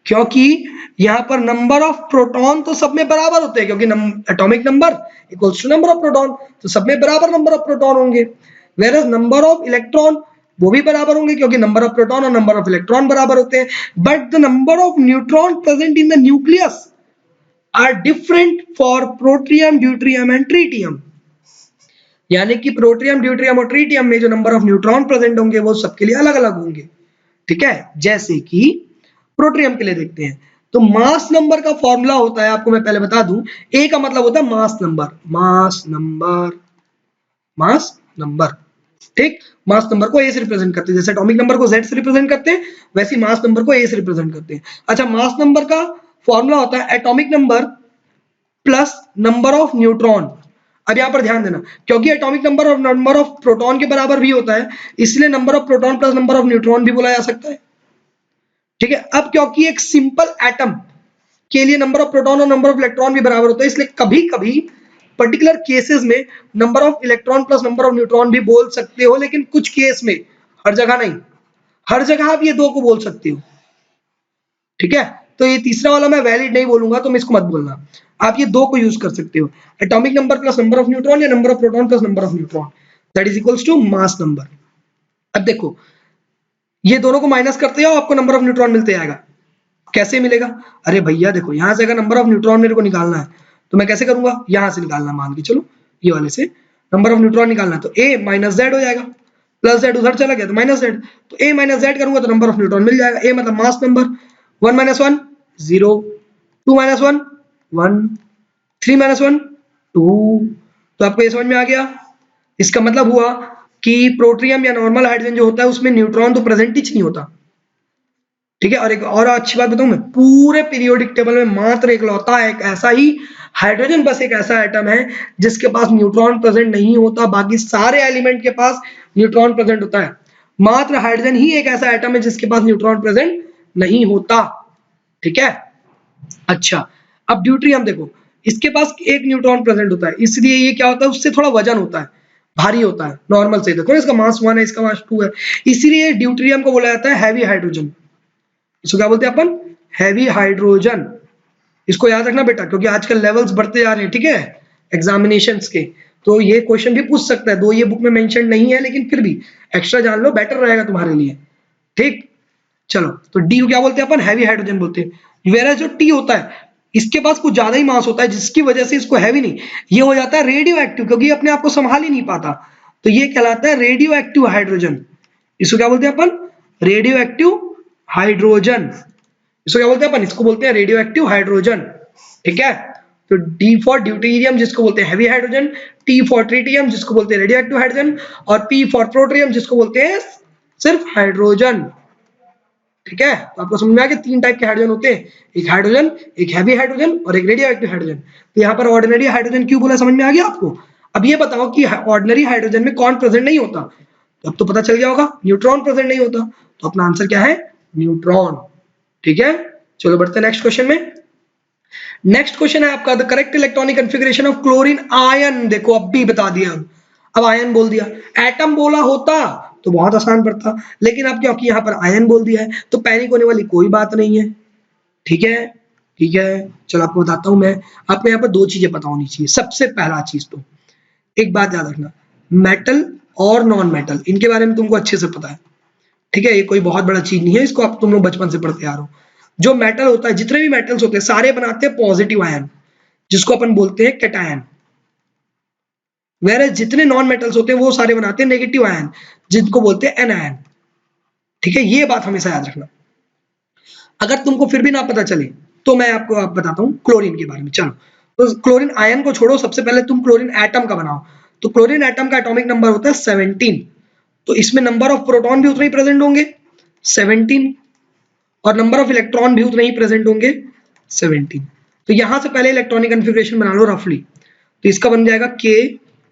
क्योंकि यहाँ पर नंबर ऑफ प्रोटॉन तो सब में बराबर होते हैं, क्योंकि atomic number equals to number of proton, तो सब में बराबर नंबर ऑफ प्रोटॉन होंगे। वेयर नंबर ऑफ इलेक्ट्रॉन वो भी बराबर होंगे, क्योंकि नंबर ऑफ प्रोटॉन और नंबर ऑफ इलेक्ट्रॉन बराबर होते हैं। But the number of neutron present in the nucleus are different for protium, deuterium and tritium. यानी कि प्रोटियम, ड्यूट्रियम और ट्रीटियम में जो नंबर ऑफ न्यूट्रॉन प्रेजेंट होंगे वो सबके लिए अलग अलग होंगे। ठीक है, जैसे कि प्रोटियम के लिए देखते हैं, तो मास नंबर का फॉर्मूला होता है, आपको मैं पहले बता दूं, ए का मतलब होता है mass number, mass number, mass number. ठीक, मास नंबर को ए से रिप्रेजेंट करते हैं, जैसे एटॉमिक नंबर को जेड से रिप्रेजेंट करते हैं, वैसे मास नंबर को ए से रिप्रेजेंट करते हैं। अच्छा, मास नंबर का फॉर्मूला होता है atomic number plus number of neutron. अब यहां पर ध्यान देना, क्योंकि एटॉमिक नंबर और नंबर ऑफ प्रोटॉन के बराबर भी होता है, इसलिए number of proton plus number of neutron भी बोला जा सकता है। ठीक है, अब क्योंकि एक सिंपल एटम के लिए नंबर ऑफ प्रोटॉन और नंबर ऑफ इलेक्ट्रॉन भी बराबर होता है, इसलिए कभी कभी पर्टिकुलर केसेस में number of electron plus number of neutron भी बोल सकते हो, लेकिन कुछ केस में, हर जगह नहीं, हर जगह आप ये दो को बोल सकते हो। ठीक है, तो ये तीसरा वाला मैं वैलिड नहीं बोलूंगा, तो मैं इसको मत बोलना। आप ये दो को यूज कर सकते हो, atomic number plus number of neutron या number of proton plus number of neutron, that is equals to mass number. अब देखो, ये दोनों को माइनस करते जाओ, आपको नंबर ऑफ न्यूट्रॉन मिलते जाएगा। कैसे मिलेगा? अरे भैया देखो, यहां से अगर नंबर ऑफ न्यूट्रॉन मेरे को निकालना है तो मैं कैसे करूंगा, यहां से निकालना, मान के चलो ये वाले से नंबर ऑफ न्यूट्रॉन निकालना है, तो ए माइनस जेड हो जाएगा, प्लस जेड उधर चला गया तो माइनस जेड, तो ए माइनस जेड करूंगा तो नंबर ऑफ न्यूट्रॉन मिल जाएगा। ए मतलब mass number, 1 minus 1 0, 2 minus 1 1, 3 minus 1 2। तो आपको ये समझ में आ गया? इसका मतलब हुआ कि प्रोटियम या नॉर्मल हाइड्रोजन जो होता है उसमें न्यूट्रॉन तो प्रेजेंट ही नहीं होता। ठीक है, और एक और अच्छी बात बताऊं मैं, पूरे पीरियोडिक टेबल में मात्र इकलौता एक ऐसा ही हाइड्रोजन, बस एक ऐसा एटम है जिसके पास न्यूट्रॉन प्रेजेंट नहीं होता, बाकी सारे एलिमेंट के पास न्यूट्रॉन प्रेजेंट होता है। मात्र हाइड्रोजन ही एक ऐसा एटम है जिसके पास न्यूट्रॉन प्रेजेंट नहीं होता। ठीक है, अच्छा, अब ड्यूट्रियम देखो, इसके पास एक न्यूट्रॉन प्रेजेंट होता है, इसलिए ये क्या होता है, उससे थोड़ा वजन होता है, भारी होता है नॉर्मल से। देखो इसका मास 1 है, इसका मास 2 है, इसीलिए ड्यूट्रियम को बोला जाता है हैवी हाइड्रोजन। इसको क्या बोलते हैं अपन? Heavy hydrogen. इसको याद रखना बेटा, क्योंकि आजकल लेवल्स बढ़ते जा रहे हैं। ठीक है, एग्जामिनेशंस के, तो ये क्वेश्चन भी पूछ सकता है, दो ये बुक में मेंशन नहीं है, लेकिन फिर भी एक्स्ट्रा जान लो, बेटर रहेगा तुम्हारे लिए। ठीक, चलो, तो डी को क्या बोलते हैं अपन? हैवी हाइड्रोजन बोलते हैं। वेरा जो टी होता है, इसके पास कुछ ज्यादा ही मास होता है, जिसकी वजह से इसको हैवी नहीं, ये हो जाता है रेडियो एक्टिव, क्योंकि अपने आप को संभाल ही नहीं पाता, तो ये कहलाता है रेडियो एक्टिव हाइड्रोजन। इसको क्या बोलते हैं अपन? Radio active hydrogen. इसको क्या बोलते हैं अपन? इसको बोलते हैं रेडियो एक्टिव हाइड्रोजन। ठीक है, तो डी फॉर ड्यूटेरियम जिसको बोलते हैं heavy hydrogen, T for tritium जिसको बोलते हैं रेडियो एक्टिव हाइड्रोजन, और पी फॉर प्रोटियम जिसको बोलते हैं सिर्फ हाइड्रोजन। ठीक है, तो आपको समझ में आ गया, तीन टाइप के हाइड्रोजन होते हैं, एक हाइड्रोजन, एक हैवी हाइड्रोजन और एक रेडियो एक्टिव हाइड्रोजन। तो यहाँ पर ऑर्डिनरी हाइड्रोजन क्यों बोला, समझ में आ गया आपको? अब ये बताओ कि ऑर्डिनरी हाइड्रोजन में कौन प्रेजेंट नहीं होता? तो अब तो पता चल गया होगा, न्यूट्रॉन प्रेजेंट नहीं होता, तो अपना आंसर क्या है? न्यूट्रॉन। ठीक है, चलो बढ़ते हैं नेक्स्ट क्वेश्चन में। नेक्स्ट क्वेश्चन है आपका, the correct electronic configuration of chlorine ion. देखो अब भी बता दिया, अब आयन बोल दिया, एटम बोला होता तो बहुत आसान पड़ता, लेकिन अब क्योंकि यहाँ पर आयन बोल दिया है तो पैनिक होने वाली कोई बात नहीं है। ठीक है, ठीक है, चलो आपको बताता हूं मैं। आपको यहाँ पर दो चीजें पता होनी चाहिए। सबसे पहला चीज तो एक बात याद रखना, मेटल और नॉन मेटल इनके बारे में तुमको अच्छे से पता है। ठीक है, ये कोई बहुत बड़ा चीज नहीं है, इसको आप तुम लोग बचपन से पढ़ते आ रहे हो। जो मेटल होता है, जितने भी मेटल्स होते हैं सारे बनाते हैं पॉजिटिव आयन, जिसको अपन बोलते हैं कैटायन। वेयर जितने नॉन मेटल्स होते हैं वो सारे बनाते हैं नेगेटिव आयन, जिनको बोलते हैं एनायन। ठीक है, ये बात हमेशा याद रखना। अगर तुमको फिर भी ना पता चले तो मैं आपको बताता हूँ क्लोरीन के बारे में। चलो, तो क्लोरीन आयन को छोड़ो, सबसे पहले तुम क्लोरीन एटम का बनाओ। तो क्लोरीन एटम का एटॉमिक नंबर होता है 17, तो इसमें नंबर ऑफ प्रोटॉन भी उतने ही प्रेजेंट होंगे 17, और नंबर ऑफ इलेक्ट्रॉन भी उतने ही प्रेजेंट होंगे 17। तो यहां से पहले इलेक्ट्रॉनिक कन्फिग्रेशन बना लो रफली, तो इसका बन जाएगा के,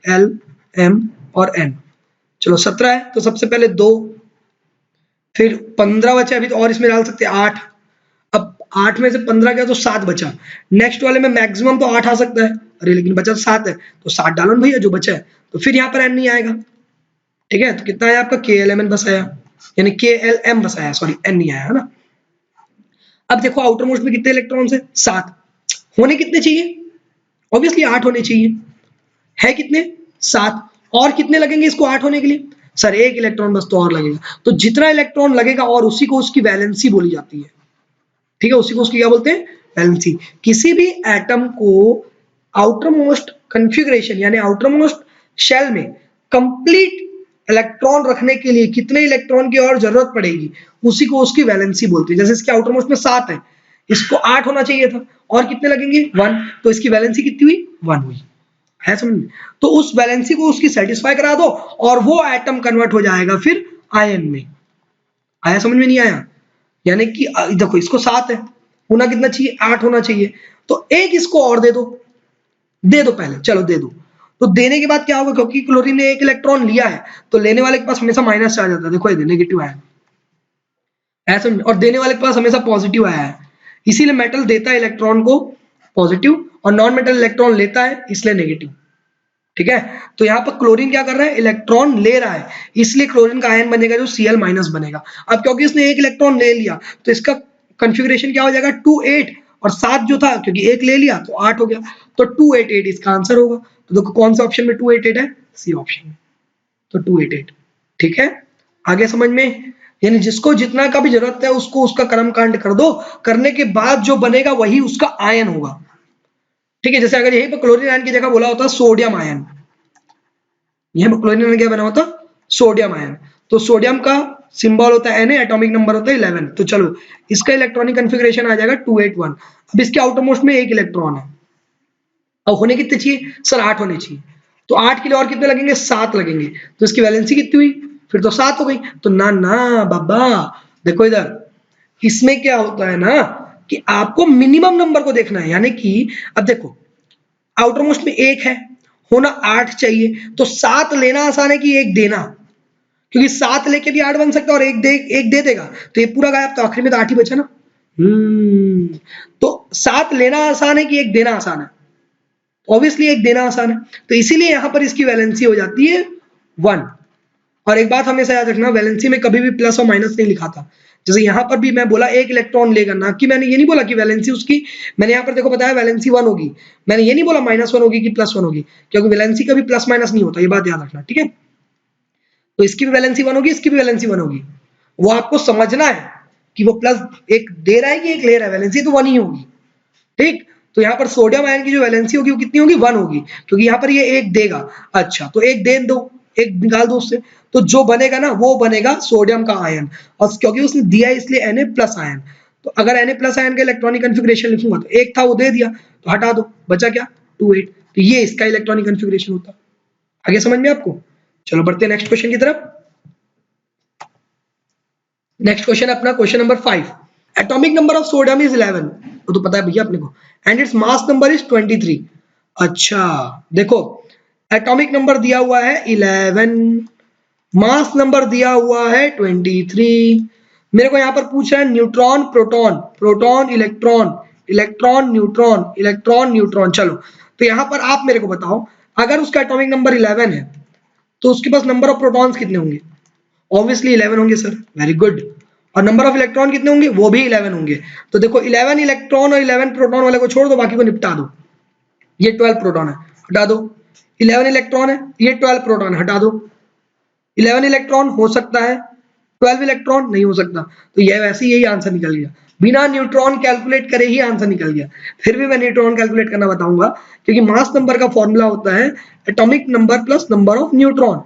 एल, एम और एन। चलो 17 है तो सबसे पहले 2, फिर 15 बचे अभी तो, और इसमें डाल सकते हैं 8। अब 8 में से 15 गया तो 7 बचा। नेक्स्ट वाले में मैक्सिमम तो 8 आ सकता है, अरे लेकिन बचा 7 है, तो 7 डालो भैया जो बचा है, तो फिर यहाँ पर एन नहीं आएगा। ठीक है, तो कितना आया आपका KLMN बस आया, यानी KLM बस आया, सॉरी एन नहीं आया, है ना। अब देखो आउटर मोस्ट में कितने इलेक्ट्रॉन्स है, 7, होने कितने चाहिए, ऑब्वियसली 8 होने चाहिए, है कितने, 7, और कितने लगेंगे इसको 8 होने के लिए, सर 1 इलेक्ट्रॉन बस तो और लगेगा, तो जितना इलेक्ट्रॉन लगेगा और उसी को उसकी वैलेंसी बोली जाती है। ठीक है, उसी को उसकी क्या बोलते हैं, वैलेंसी। किसी भी एटम को आउटर मोस्ट कन्फिग्रेशन यानी आउटर मोस्ट शेल में कंप्लीट इलेक्ट्रॉन रखने के लिए कितने इलेक्ट्रॉन की और जरूरत पड़ेगी, उसी को उसकी वैलेंसी बोलते हैं। जैसे इसके आउटर मोस्ट में 7 है, इसको 8 होना चाहिए था, और कितने लगेंगे 1, तो इसकी वैलेंसी कितनी हुई, 1 हुई, है समझ में। तो उस वैलेंसी को उसकी सेटिस्फाई करा दो और वो एटम कन्वर्ट हो जाएगा फिर आयन में। आया समझ में, नहीं आया, यानी कि देखो इसको 7 है, होना कितना चाहिए, 8 होना चाहिए, तो एक इसको और दे दो, पहले चलो दे दो। तो देने के बाद क्या होगा, क्योंकि क्लोरीन ने 1 इलेक्ट्रॉन लिया है तो लेने वाले के पास हमेशा माइनस आ जाता है, देखो ये नेगेटिव आया ऐसा, और देने वाले के पास हमेशा पॉजिटिव आया है, इसीलिए मेटल देता है इलेक्ट्रॉन को पॉजिटिव और नॉन मेटल इलेक्ट्रॉन लेता है इसलिए नेगेटिव। ठीक है, तो यहाँ पर क्लोरीन क्या कर रहा है, इलेक्ट्रॉन ले रहा है, इसलिए क्लोरीन का आयन बनेगा जो Cl माइनस बनेगा। अब क्योंकि इसने 1 इलेक्ट्रॉन ले लिया तो इसका कॉन्फ़िगरेशन क्या हो जाएगा, 2 8, और 7 जो था क्योंकि 1 ले लिया तो 8 हो गया, तो 288 इसका आंसर होगा। तो देखो कौन सा ऑप्शन में 288 है, सी ऑप्शन में, तो 288। ठीक है, आगे समझ में, यानी जिसको जितना का भी जरूरत है उसको उसका कर्मकांड कर दो, करने के बाद जो बनेगा वही उसका आयन होगा। ठीक है, जैसे अगर यहीं पर क्लोरीन आयन की जगह बोला होता सोडियम आयन, यहां पर क्लोरीन आयन क्या बना होता, सोडियम आयन, तो सोडियम का सिंबल होता है Na, एटॉमिक नंबर होता है 11, तो चलो इसका इलेक्ट्रॉनिक कॉन्फ़िगरेशन आ जाएगा 281। अब इसके आउटर मोस्ट में 1 इलेक्ट्रॉन है, अब होने कितने चाहिए, सर 8 होने चाहिए, तो 8 के लिए और कितने लगेंगे, 7 लगेंगे, तो इसकी वैलेंसी कितनी हुई, फिर तो 7 हो गई, तो ना ना बाबा, देखो इधर इसमें क्या होता है ना कि आपको मिनिमम नंबर को देखना है, यानी कि अब देखो आउटर मोस्ट में 1 है, होना 8 चाहिए, तो 7 लेना आसान है कि 1 देना, क्योंकि 7 लेके भी 8 बन सकता है और एक दे देगा तो ये पूरा गायब, तो आखिर में तो 8 ही बचा ना। तो 7 लेना आसान है कि 1 देना आसान है, ऑब्वियसली 1 देना आसान है, तो इसीलिए यहां पर इसकी वैलेंसी हो जाती है 1। और एक बात हमेशा याद रखना, वैलेंसी में कभी भी प्लस और माइनस नहीं लिखा था, जैसे यहाँ पर भी मैं बोला 1 इलेक्ट्रॉन लेगा, ना कि मैंने ये नहीं बोला कि वैलेंसी उसकी, मैंने यहाँ पर देखो बताया वैलेंसी 1 होगी, मैंने ये नहीं बोला -1 होगी कि +1 होगी, क्योंकि वैलेंसी कभी प्लस माइनस नहीं होता, ये बात याद रखना। ठीक है, तो इसकी भी वैलेंसी 1 होगी, इसकी भी वैलेंसी 1 होगी, वो आपको समझना है कि वो प्लस 1 दे रहा है कि 1 ले रहा है, वैलेंसी तो 1 ही होगी। ठीक, तो यहाँ पर सोडियम आयन की जो वैलेंसी होगी वो कितनी होगी, 1 होगी, क्योंकि यहाँ पर ये 1 देगा। अच्छा, तो 1 दे दो, 1 निकाल दो उससे, तो जो बनेगा ना वो बनेगा सोडियम का आयन, और क्योंकि उसने दिया है इसलिए Na+ आयन, तो अगर Na+ आयन का इलेक्ट्रॉनिक कॉन्फ़िगरेशन लिखूंगा तो 1 था वो दे दिया, तो हटा दो, बचा क्या 28, तो ये इसका इलेक्ट्रॉनिक कॉन्फ़िगरेशन होता है। आगे समझ में आपको, चलो बढ़ते हैं नेक्स्ट क्वेश्चन की तरफ। नेक्स्ट क्वेश्चन अपना question number 5, atomic number of sodium is 11, वो तो पता है भैया अपने को, and its mass number is 23। अच्छा देखो, एटॉमिक नंबर दिया हुआ है 11, मास नंबर दिया हुआ है 23, मेरे को यहाँ पर पूछ रहा है neutron proton, proton electron, electron neutron, electron neutron. चलो तो यहाँ पर आप मेरे को बताओ, अगर उसका एटॉमिक नंबर 11 है तो उसके पास नंबर ऑफ प्रोटॉन्स कितने होंगे, ऑब्वियसली 11 होंगे सर, वेरी गुड। और नंबर ऑफ इलेक्ट्रॉन कितने होंगे, वो भी 11 होंगे। तो देखो 11 इलेक्ट्रॉन और 11 प्रोटॉन वाले को छोड़ दो, बाकी को निपटा दो, ये 12 प्रोटॉन है, हटा दो। 11 इलेक्ट्रॉन है, ये 12 प्रोटॉन, हटा दो। 11 इलेक्ट्रॉन हो सकता है, 12 इलेक्ट्रॉन नहीं हो सकता, तो यह वैसे यही आंसर निकल गया, बिना न्यूट्रॉन कैलकुलेट करे ही आंसर निकल गया। फिर भी मैं न्यूट्रॉन कैलकुलेट करना बताऊंगा, क्योंकि मास नंबर का फॉर्मूला होता है atomic number plus number of neutron.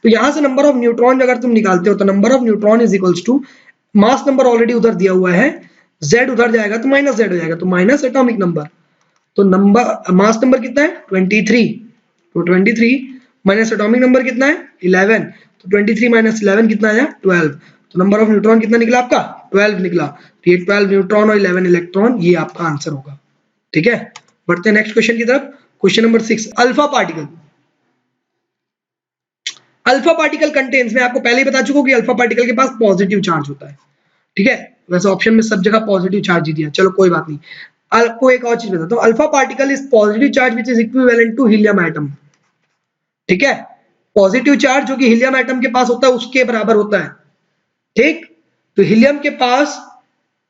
तो यहां से नंबर ऑफ न्यूट्रॉन अगर तुम निकालते हो तो number of neutron is equals to mass number, already उधर दिया हुआ है, z उधर जाएगा तो -z हो जाएगा, तो माइनस एटॉमिक नंबर, तो नंबर मास नंबर कितना है 23, तो 23 माइनस एटॉमिक नंबर कितना है 11, तो 23 माइनस 11 कितना आया 12, तो नंबर ऑफ न्यूट्रॉन कितना निकला आपका 12 निकला, तो ये 12 न्यूट्रॉन और 11 इलेक्ट्रॉन ये आपका आंसर होगा। ठीक है, बढ़ते हैं नेक्स्ट क्वेश्चन की तरफ, question number 6, alpha particle. Alpha particle contains, मैं आपको पहले ही बता चुका हूं कि अल्फा पार्टिकल के पास पॉजिटिव चार्ज होता है। ठीक है, वैसे ऑप्शन में सब जगह पॉजिटिव चार्ज ही दिया, चलो कोई बात नहीं। आपको एक और चीज बताता हूँ, alpha particle is positive charge which is equivalent to helium atom. ठीक है, पॉजिटिव चार्ज जो कि हीलियम एटम के पास होता है उसके बराबर होता है। ठीक, तो हीलियम के पास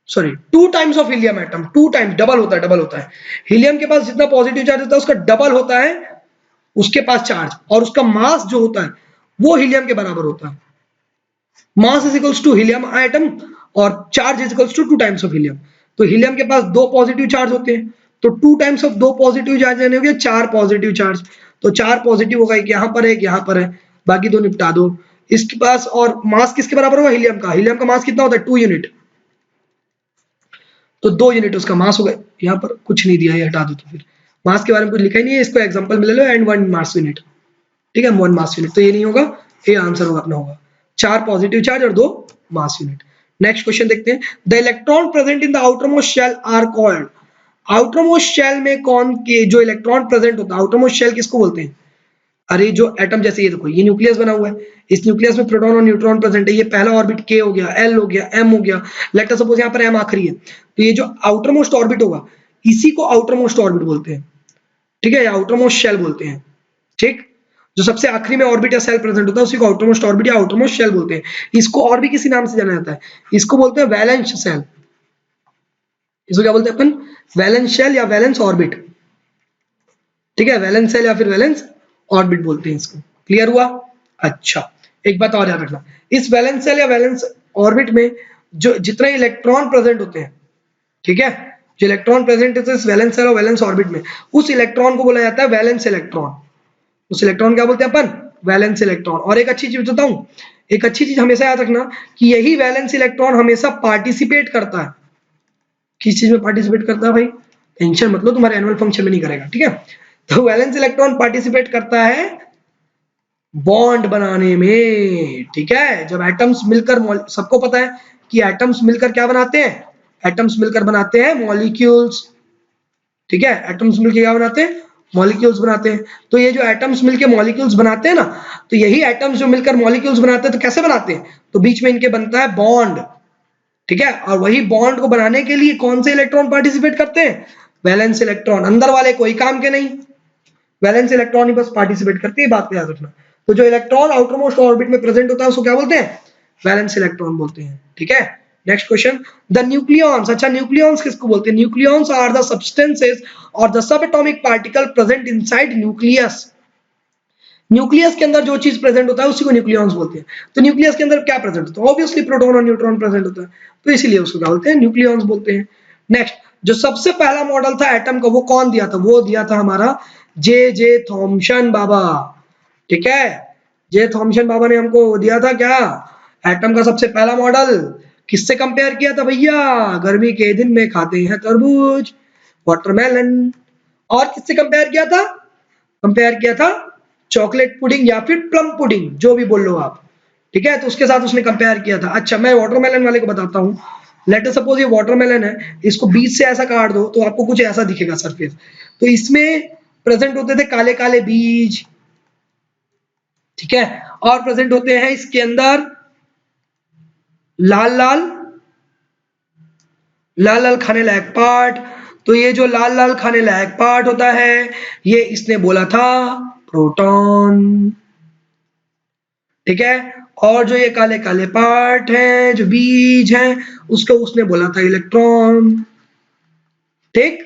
sorry 2 times of helium atom, 2 times, double होता है। हीलियम के पास जितना पॉजिटिव चार्ज होता है उसका डबल होता है उसके पास चार्ज, और उसका मास जो होता है वो हीलियम के बराबर होता है। Mass is equals to helium atom और charge is equals to 2 times of helium. तो हीलियम के पास 2 पॉजिटिव चार्ज होते हैं, तो 2 टाइम्स ऑफ 2 पॉजिटिव चार्ज यानी हो गया 4 पॉजिटिव चार्ज। तो 4 पॉजिटिव होगा, एक यहाँ पर है, एक यहाँ पर है, बाकी 2 निपटा दो। इसके पास और मास किसके बराबर होगा, हीलियम का। हीलियम का मास कितना होता है, 2 यूनिट, तो 2 यूनिट उसका मास होगा। यहाँ पर कुछ नहीं दिया है, हटा दो। तो फिर मास के बारे में कुछ लिखा ही नहीं है, इसको एग्जांपल में ले लो, एंड 1 मास यूनिट। ठीक है, 1 मास यूनिट, तो ये नहीं होगा, ये आंसर होगा अपना, होगा 4 पॉजिटिव चार्ज और 2 मास यूनिट। नेक्स्ट क्वेश्चन देखते हैं, the electron present in the outermost shell are called. Outermost shell में कौन के जो इलेक्ट्रॉन प्रेजेंट होता है, आउटरमोस्ट शेल किसको बोलते हैं? अरे जो एटम, जैसे ये देखो, ये न्यूक्लियस बना हुआ है, इस न्यूक्लियस में प्रोटॉन और न्यूट्रॉन प्रेजेंट है, ये पहला ऑर्बिट के हो गया, एल हो गया, एम हो गया, लेट अस सपोज यहाँ पर एम आखिरी है, तो ये जो आउटर मोस्ट ऑर्बिट होगा इसी को आउटर मोस्ट ऑर्बिट बोलते हैं। ठीक है, या आउटर मोस्ट शेल बोलते हैं। ठीक, जो सबसे आखिरी में ऑर्बिट या सेल प्रेजेंट होता है उसी को आउटर मोस्ट ऑर्बिट या आउटर मोस्ट शेल बोलते हैं। इसको और भी किसी नाम से जाना जाता है, इसको बोलते हैं वैलेंस शेल। इसको क्या बोलते हैं अपन, वैलेंस शेल या वैलेंस ऑर्बिट। ठीक है, वैलेंस शेल या फिर वैलेंस ऑर्बिट बोलते हैं इसको। क्लियर हुआ? अच्छा, एक बात और याद रखना, इस वैलेंस शेल या वैलेंस ऑर्बिट में जो जितने इलेक्ट्रॉन प्रेजेंट होते हैं, ठीक है, जो इलेक्ट्रॉन प्रेजेंट होते हैं इस वैलेंस शेल और वैलेंस ऑर्बिट में, उस इलेक्ट्रॉन को बोला जाता है वैलेंस इलेक्ट्रॉन। उस इलेक्ट्रॉन क्या बोलते हैं अपन, वैलेंस इलेक्ट्रॉन। और एक अच्छी चीज बताता हूं, एक अच्छी चीज हमेशा याद रखना कि यही वैलेंस इलेक्ट्रॉन हमेशा पार्टिसिपेट करता है। किस चीज में पार्टिसिपेट करता है भाई, टेंशन मत लो, तुम्हारे एनुअल फंक्शन में नहीं करेगा। ठीक है, तो वैलेंस इलेक्ट्रॉन पार्टिसिपेट करता है बॉन्ड बनाने में। ठीक है, जब एटम्स मिलकर, सबको पता है कि एटम्स मिलकर क्या बनाते हैं, एटम्स मिलकर बनाते हैं मॉलिक्यूल्स। ठीक है, एटम्स मिलकर क्या बनाते हैं, मॉलिक्यूल्स बनाते हैं। तो ये जो एटम्स मिलकर मॉलिक्यूल्स बनाते हैं ना, तो यही एटम्स जो मिलकर मॉलिक्यूल्स बनाते हैं, तो कैसे बनाते हैं, तो बीच में इनके बनता है बॉन्ड। ठीक है, और वही बॉन्ड को बनाने के लिए कौन से इलेक्ट्रॉन पार्टिसिपेट करते हैं, वैलेंस इलेक्ट्रॉन। अंदर वाले कोई काम के नहीं, वैलेंस इलेक्ट्रॉन ही बस पार्टिसिपेट करते हैं, बात को याद रखना। तो जो इलेक्ट्रॉन आउटर मोस्ट ऑर्बिट में प्रेजेंट होता है उसको क्या बोलते हैं, वैलेंस इलेक्ट्रॉन बोलते हैं। ठीक है, नेक्स्ट क्वेश्चन, द न्यूक्लियॉन्स। अच्छा, न्यूक्लियॉन्स किसको बोलते हैं, न्यूक्लियॉन्स आर द सब्सटेंसेस और the sub atomic particle present inside nucleus. Nucleus के अंदर जो चीज प्रेजेंट होता है उसी को न्यूक्लियॉन्स बोलते हैं। तो न्यूक्लियस के अंदर क्या प्रेजेंट होता है, ऑब्वियसली प्रोटॉन और न्यूट्रॉन प्रेजेंट होता है, तो इसीलिए उसको क्या बोलते हैं, न्यूक्लियॉन्स बोलते हैं। नेक्स्ट, जो सबसे पहला मॉडल था एटम का वो कौन दिया था, वो दिया था हमारा जे थॉमसन बाबा। ठीक है, जे थॉमसन बाबा ने हमको दिया था क्या, एटम का सबसे पहला मॉडल। किससे कंपेयर किया था भैया, गर्मी के दिन में खाते हैं तरबूज, वाटरमेलन। और किससे कंपेयर किया था, कंपेयर किया था चॉकलेट पुडिंग या फिर प्लम पुडिंग, जो भी बोल लो आप। ठीक है, तो उसके साथ उसने कंपेयर किया था। अच्छा, मैं वाटरमेलन वाले को बताता हूँ। लेट अस सपोज ये वाटरमेलन है, इसको बीज से ऐसा काट दो तो आपको कुछ ऐसा दिखेगा सरफेस। तो इसमें प्रेजेंट होते थे काले काले बीज। ठीक है, और प्रेजेंट होते हैं इसके अंदर लाल लाल लाल लाल खाने लायक पार्ट। तो ये जो लाल लाल खाने लायक पार्ट होता है ये इसने बोला था प्रोटॉन। ठीक है, और जो ये काले काले पार्ट हैं जो बीज हैं उसको उसने बोला था इलेक्ट्रॉन। ठीक,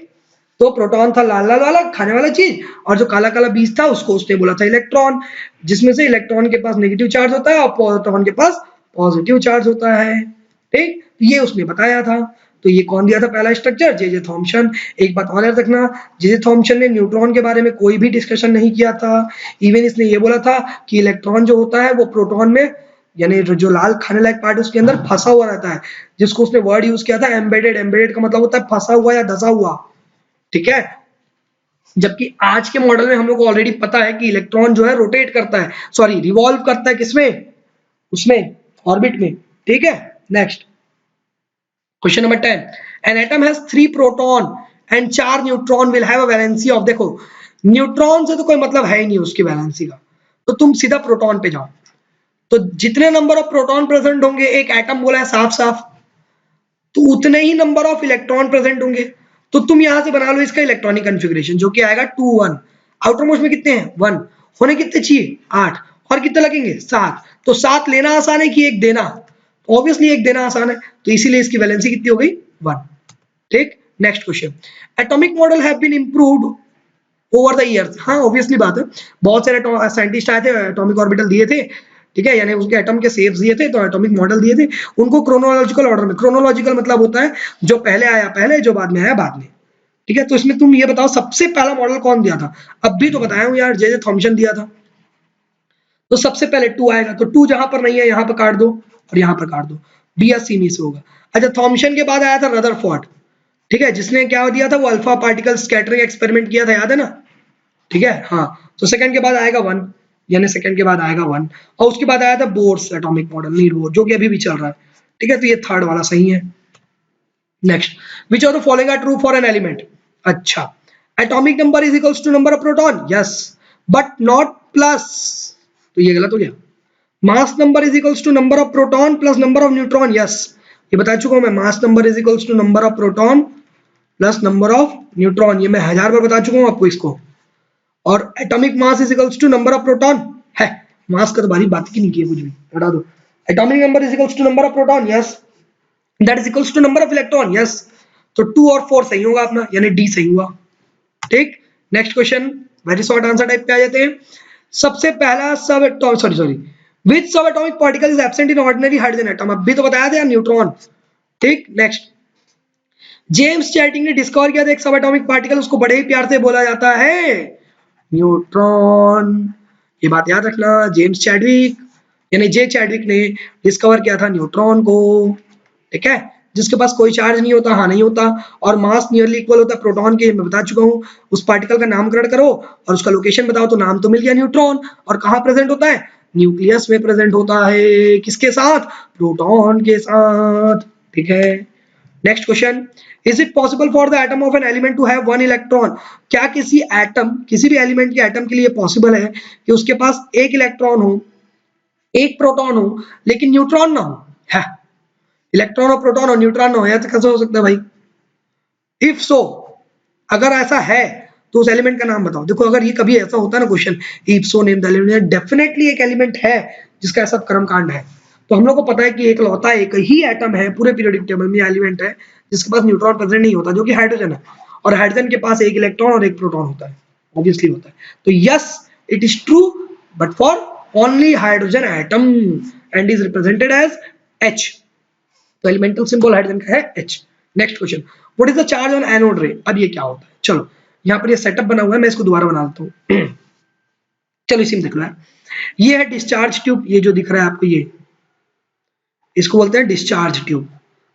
तो प्रोटॉन था लाल लाल वाला खाने वाला चीज, और जो काला काला बीज था उसको उसने बोला था इलेक्ट्रॉन, जिसमें से इलेक्ट्रॉन के पास नेगेटिव चार्ज होता है और प्रोटॉन के पास पॉजिटिव चार्ज होता है। ठीक, ये उसने बताया था। तो ये कौन दिया था पहला स्ट्रक्चर, जे थॉमसन। एक बात और याद रखना, जे थॉमसन ने न्यूट्रॉन के बारे में कोई भी डिस्कशन नहीं किया था। इवन इसने ये बोला था कि इलेक्ट्रॉन जो होता है वो प्रोटॉन में, यानी जो लाल खाने लायक पार्ट उसके अंदर फंसा हुआ रहता है, जिसको उसने वर्ड यूज किया था एम्बेडेड। एम्बेडेड का मतलब होता है फंसा हुआ या धसा हुआ। ठीक है, जबकि आज के मॉडल में हम लोग को ऑलरेडी पता है कि इलेक्ट्रॉन जो है रोटेट करता है, सॉरी रिवॉल्व करता है, किसमें, उसमें ऑर्बिट में। ठीक है, next question number 10, an atom has 3 proton and 4 neutron will have a valency of. देखो, न्यूट्रॉन से तो कोई मतलब है ही नहीं उसकी वैलेंसी का, तो तुम सीधा प्रोटॉन पे जाओ। तो जितने नंबर ऑफ प्रोटॉन प्रेजेंट होंगे, एक एटम बोला है साफ साफ, तो उतने ही नंबर ऑफ इलेक्ट्रॉन प्रेजेंट होंगे। तो तुम यहां से बना लो इसका इलेक्ट्रॉनिक कन्फिग्रेशन, जो कि आएगा 2 1। आउटर मोस्ट में कितने हैं 1, होने कितने चाहिए 8, और कितने लगेंगे 7। तो 7 लेना आसान है कि एक देना, ऑब्वियसली एक देना आसान है, तो इसीलिए इसकी वैलेंसी कितनी हो गई 1। ठीक, next question, atomic model have been improved over the years. हाँ ऑब्वियसली बात है, बहुत सारे साइंटिस्ट आए थे, एटॉमिक ऑर्बिटल दिए थे, ठीक है, यानी उसके एटम के शेप्स दिए थे, तो एटॉमिक मॉडल दिए थे, उनको क्रोनोलॉजिकल ऑर्डर में, क्रोनोलॉजिकल मतलब होता है जो पहले आया पहले, जो बाद में आया बाद में, ठीक है। तो इसमें तुम ये बताओ सबसे पहला मॉडल कौन दिया था, अब भी तो बताया हूँ यार, जे जे थॉमसन दिया था। तो सबसे पहले 2 आएगा, तो 2 जहां पर नहीं है यहाँ पर काट दो और यहाँ पर काट दो, बी या सी में से होगा। अच्छा, थॉमसन के बाद आया था रदरफोर्ड, ठीक है, जिसने क्या दिया था, वो अल्फा पार्टिकल स्कैटरिंग एक्सपेरिमेंट किया था, याद है ना, ठीक है। हाँ, तो सेकंड के बाद आएगा 1, यानी सेकंड के बाद आएगा 1, और उसके बाद आया था Bohr's atomic model, need bore, जो कि अभी भी चल रहा है, ठीक है। तो ये थर्ड वाला सही है। Next, which of the following are true for an element. अच्छा, atomic number is equals to number of proton, yes, but not plus, तो ये गलत हो गया। Mass number is equals to number of proton plus number of neutron, yes, ये बता चुका हूं मैं, mass number is equals to number of proton plus number of neutron, ये मैं 1000 बार बता चुका हूं आपको इसको। और atomic mass is equals to number of proton है, मास का तो बारी बात की नहीं की है, कुछ भी हटा दो। Atomic number is equals to number of proton, yes, that is equals to number of electron, yes. तो 2 और 4 सही होगा अपना, यानी डी सही हुआ। ठीक, next question, very short answer type पे आ जाते हैं। सबसे पहला सब सॉरी विच सब atomic particle is absent in ordinary hydrogen atom, अभी तो बताया था न्यूट्रॉन। ठीक, नेक्स्ट, जेम्स चैटिंग ने डिस्कवर किया था एक सब एटॉमिक पार्टिकल, उसको बड़े ही प्यार से बोला जाता है न्यूट्रॉन, ये बात याद रखना। जेम्स चैडविक यानी जे चैडविक ने डिस्कवर किया था न्यूट्रॉन को, ठीक है, जिसके पास कोई चार्ज नहीं होता, हाँ नहीं होता, और मास नियरली इक्वल होता है प्रोटॉन के, मैं बता चुका हूँ। उस पार्टिकल का नामकरण करो और उसका लोकेशन बताओ, तो नाम तो मिल गया न्यूट्रॉन, और कहाँ प्रेजेंट होता है, न्यूक्लियस में प्रेजेंट होता है, किसके साथ, प्रोटॉन के साथ, ठीक है। Next question, is it possible for the atom of an element to have 1 electron, क्या किसी एटम, किसी भी एलिमेंट के एटम के लिए पॉसिबल है कि उसके पास एक इलेक्ट्रॉन हो, एक प्रोटॉन हो, लेकिन न्यूट्रॉन ना हो, है, इलेक्ट्रॉन और प्रोटॉन और न्यूट्रॉन ना हो, या तो कैसे हो सकता है भाई। इफ सो, अगर ऐसा है तो उस एलिमेंट का नाम बताओ। देखो अगर ये कभी ऐसा होता है ना question, if so name the element, definitely एक एलिमेंट है जिसका ऐसा कर्मकांड है। तो हम लोग को पता है कि एक लौता एक ही एटम है पूरे पीरियोडिक टेबल में, एलिमेंट है जिसके पास न्यूट्रॉन प्रेजेंट नहीं होता, जो कि हाइड्रोजन है, और हाइड्रोजन के पास एक इलेक्ट्रॉन और एक प्रोटॉन होता है, ऑब्वियसली होता है। तो yes, it is true, but for only hydrogen atom and is represented as H। तो एलिमेंटल सिंबल हाइड्रोजन का है H। Next question, what is the charge on anode ray, अब ये क्या होता है। चलो यहाँ पर ये सेटअप बना हुआ है, मैं इसको दोबारा बना देता हूँ। चलो इसी में देख लो है, ये है डिस्चार्ज ट्यूब, ये जो दिख रहा है आपको, ये इसको बोलते हैं डिस्चार्ज ट्यूब,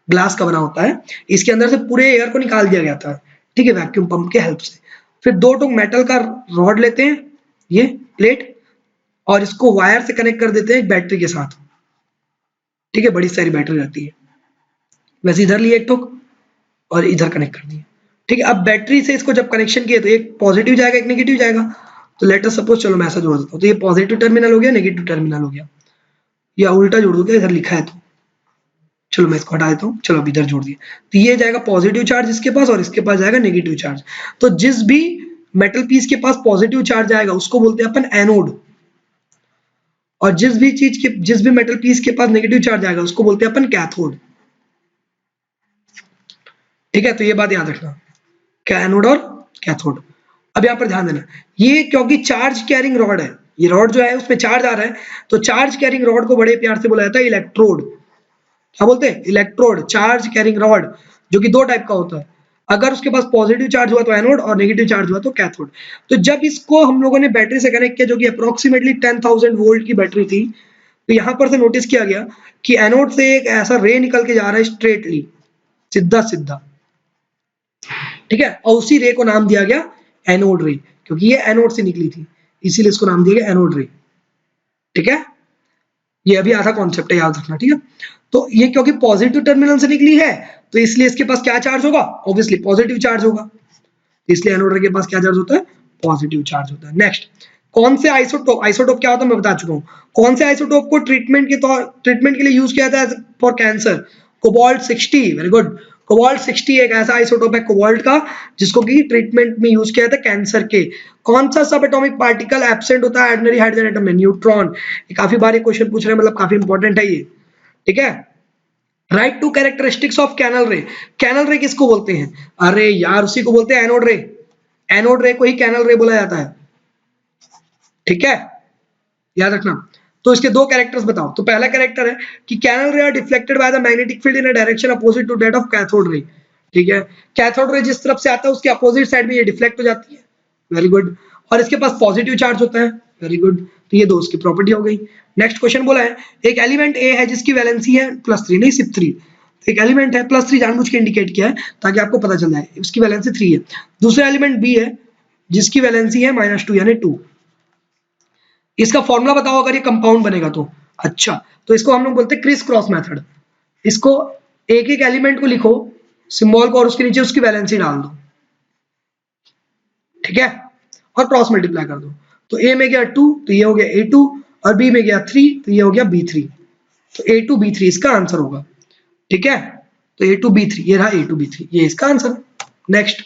ग्लास का बना होता है, इसके अंदर से पूरे एयर को निकाल दिया गया था, ठीक है, वैक्यूम पंप के हेल्प से। फिर 2 टुक मेटल का रॉड लेते हैं, ये प्लेट, और इसको वायर से कनेक्ट कर देते हैं बैटरी के साथ, ठीक है, बड़ी सारी बैटरी रहती है, वैसे इधर लिए एक टुक और इधर कनेक्ट कर दिया, ठीक है। अब बैटरी से इसको जब कनेक्शन किए तो एक पॉजिटिव जाएगा एक नेगेटिव जाएगा, तो लेट अस सपोज, चलो मैं ऐसा जोड़ देता हूँ, तो ये पॉजिटिव टर्मिनल हो गया, नेगेटिव टर्मिनल हो गया, या उल्टा जोड़ दूंगा, इधर लिखा है तो चलो मैं इसको हटा देता हूँ, चलो अब इधर जोड़ दिया, तो ये जाएगा पॉजिटिव चार्ज इसके पास, और इसके पास जाएगा नेगेटिव चार्ज। तो जिस भी मेटल पीस के पास पॉजिटिव चार्ज आएगा उसको बोलते हैं अपन एनोड, और जिस भी मेटल पीस के पास नेगेटिव चार्ज आएगा उसको बोलते हैं अपन कैथोड, ठीक है। तो ये बात याद रखना, क्या एनोड और कैथोड। अब यहाँ पर ध्यान देना, ये क्योंकि चार्ज कैरिंग रॉड है, ये रॉड जो है उसमें चार्ज आ रहा है, तो चार्ज कैरिंग रॉड को बड़े प्यार से बोला जाता है इलेक्ट्रोड। क्या बोलते हैं, इलेक्ट्रोड, चार्ज कैरिंग रॉड, जो कि 2 टाइप का होता है, अगर उसके पास पॉजिटिव चार्ज हुआ तो एनोड, और नेगेटिव चार्ज हुआ तो कैथोड। तो जब इसको हम लोगों ने बैटरी से कनेक्ट किया, जो कि अप्रोक्सीमेटली 10,000 वोल्ट की बैटरी थी, तो यहाँ पर से नोटिस किया गया कि एनोड से एक ऐसा रे निकल के जा रहा है स्ट्रेटली, सीधा सीधा, ठीक है, और उसी रे को नाम दिया गया एनोड रे, क्योंकि ये एनोड से निकली थी, इसीलिए इसको नाम दिया गया एनोड रे, ठीक है। ये अभी आधा कॉन्सेप्ट है, याद रखना, ठीक है। तो ये क्योंकि पॉजिटिव टर्मिनल से निकली है, तो इसलिए इसके पास क्या चार्ज होगा, ऑब्वियसली पॉजिटिव चार्ज होगा, इसलिए एनोड रे के पास क्या चार्ज होता है, पॉजिटिव चार्ज होता है। नेक्स्ट, कौन से आइसोटोप, आइसोटोप क्या होता है मैं बता चुका हूँ, कौन से आइसोटोप को ट्रीटमेंट के लिए यूज किया जाता है for cancer, cobalt 60, very good. Cobalt 60 एक ऐसा आइसोटोप है कोबाल्ट का जिसको कि ट्रीटमेंट में यूज किया जाता है कैंसर के। कौन सा सब एटॉमिक पार्टिकल एब्सेंट होता है ऑर्डिनरी हाइड्रोजन एटम में? न्यूट्रॉन। ये काफी बार क्वेश्चन पूछ रहे हैं, मतलब काफी इंपॉर्टेंट है ये, ठीक है। Write two characteristics of canal ray. Canal ray किसको बोलते हैं? अरे यार उसी को बोलते हैं एनोड रे। एनोड रे को ही कैनल रे बोला जाता है, ठीक है, याद रखना। तो इसके दो कैरेक्टर्स बताओ। तो पहला कैरेक्टर है कि canal ray are deflected by the magnetic field in a direction opposite to that of cathode ray, ठीक है। कैथोड रे जिस तरफ से आता है उसके अपोजिट साइड में ये डिफ्लेक्ट हो जाती है, वेरी गुड। और इसके पास पॉजिटिव चार्ज होता है, वेरी गुड। तो ये दो उसकी प्रॉपर्टी हो गई। नेक्स्ट क्वेश्चन बोला है एक एलिमेंट ए है जिसकी वैलेंसी है +3, नहीं सिर्फ 3। एक एलिमेंट है +3 जानबूझ के इंडिकेट किया है ताकि आपको पता चल जाए, उसकी वैलेंसी 3 है। दूसरा एलिमेंट बी है जिसकी वैलेंसी है -2 यानी 2। इसका फॉर्मूला बताओ अगर ये कंपाउंड बनेगा तो। अच्छा, तो इसको हम लोग बोलते हैं क्रिस क्रॉस मेथड। इसको एक एक एलिमेंट को लिखो सिंबल को और उसके नीचे उसकी वैलेंसी डाल दो, ठीक है, और क्रॉस मल्टीप्लाई कर दो। तो ए में गया 2 तो ये हो गया A2, और बी में गया 3 तो ये हो गया B3। तो A2B3 इसका आंसर होगा, ठीक है। तो A2B3 ये रहा A2B3, ये इसका answer. Next,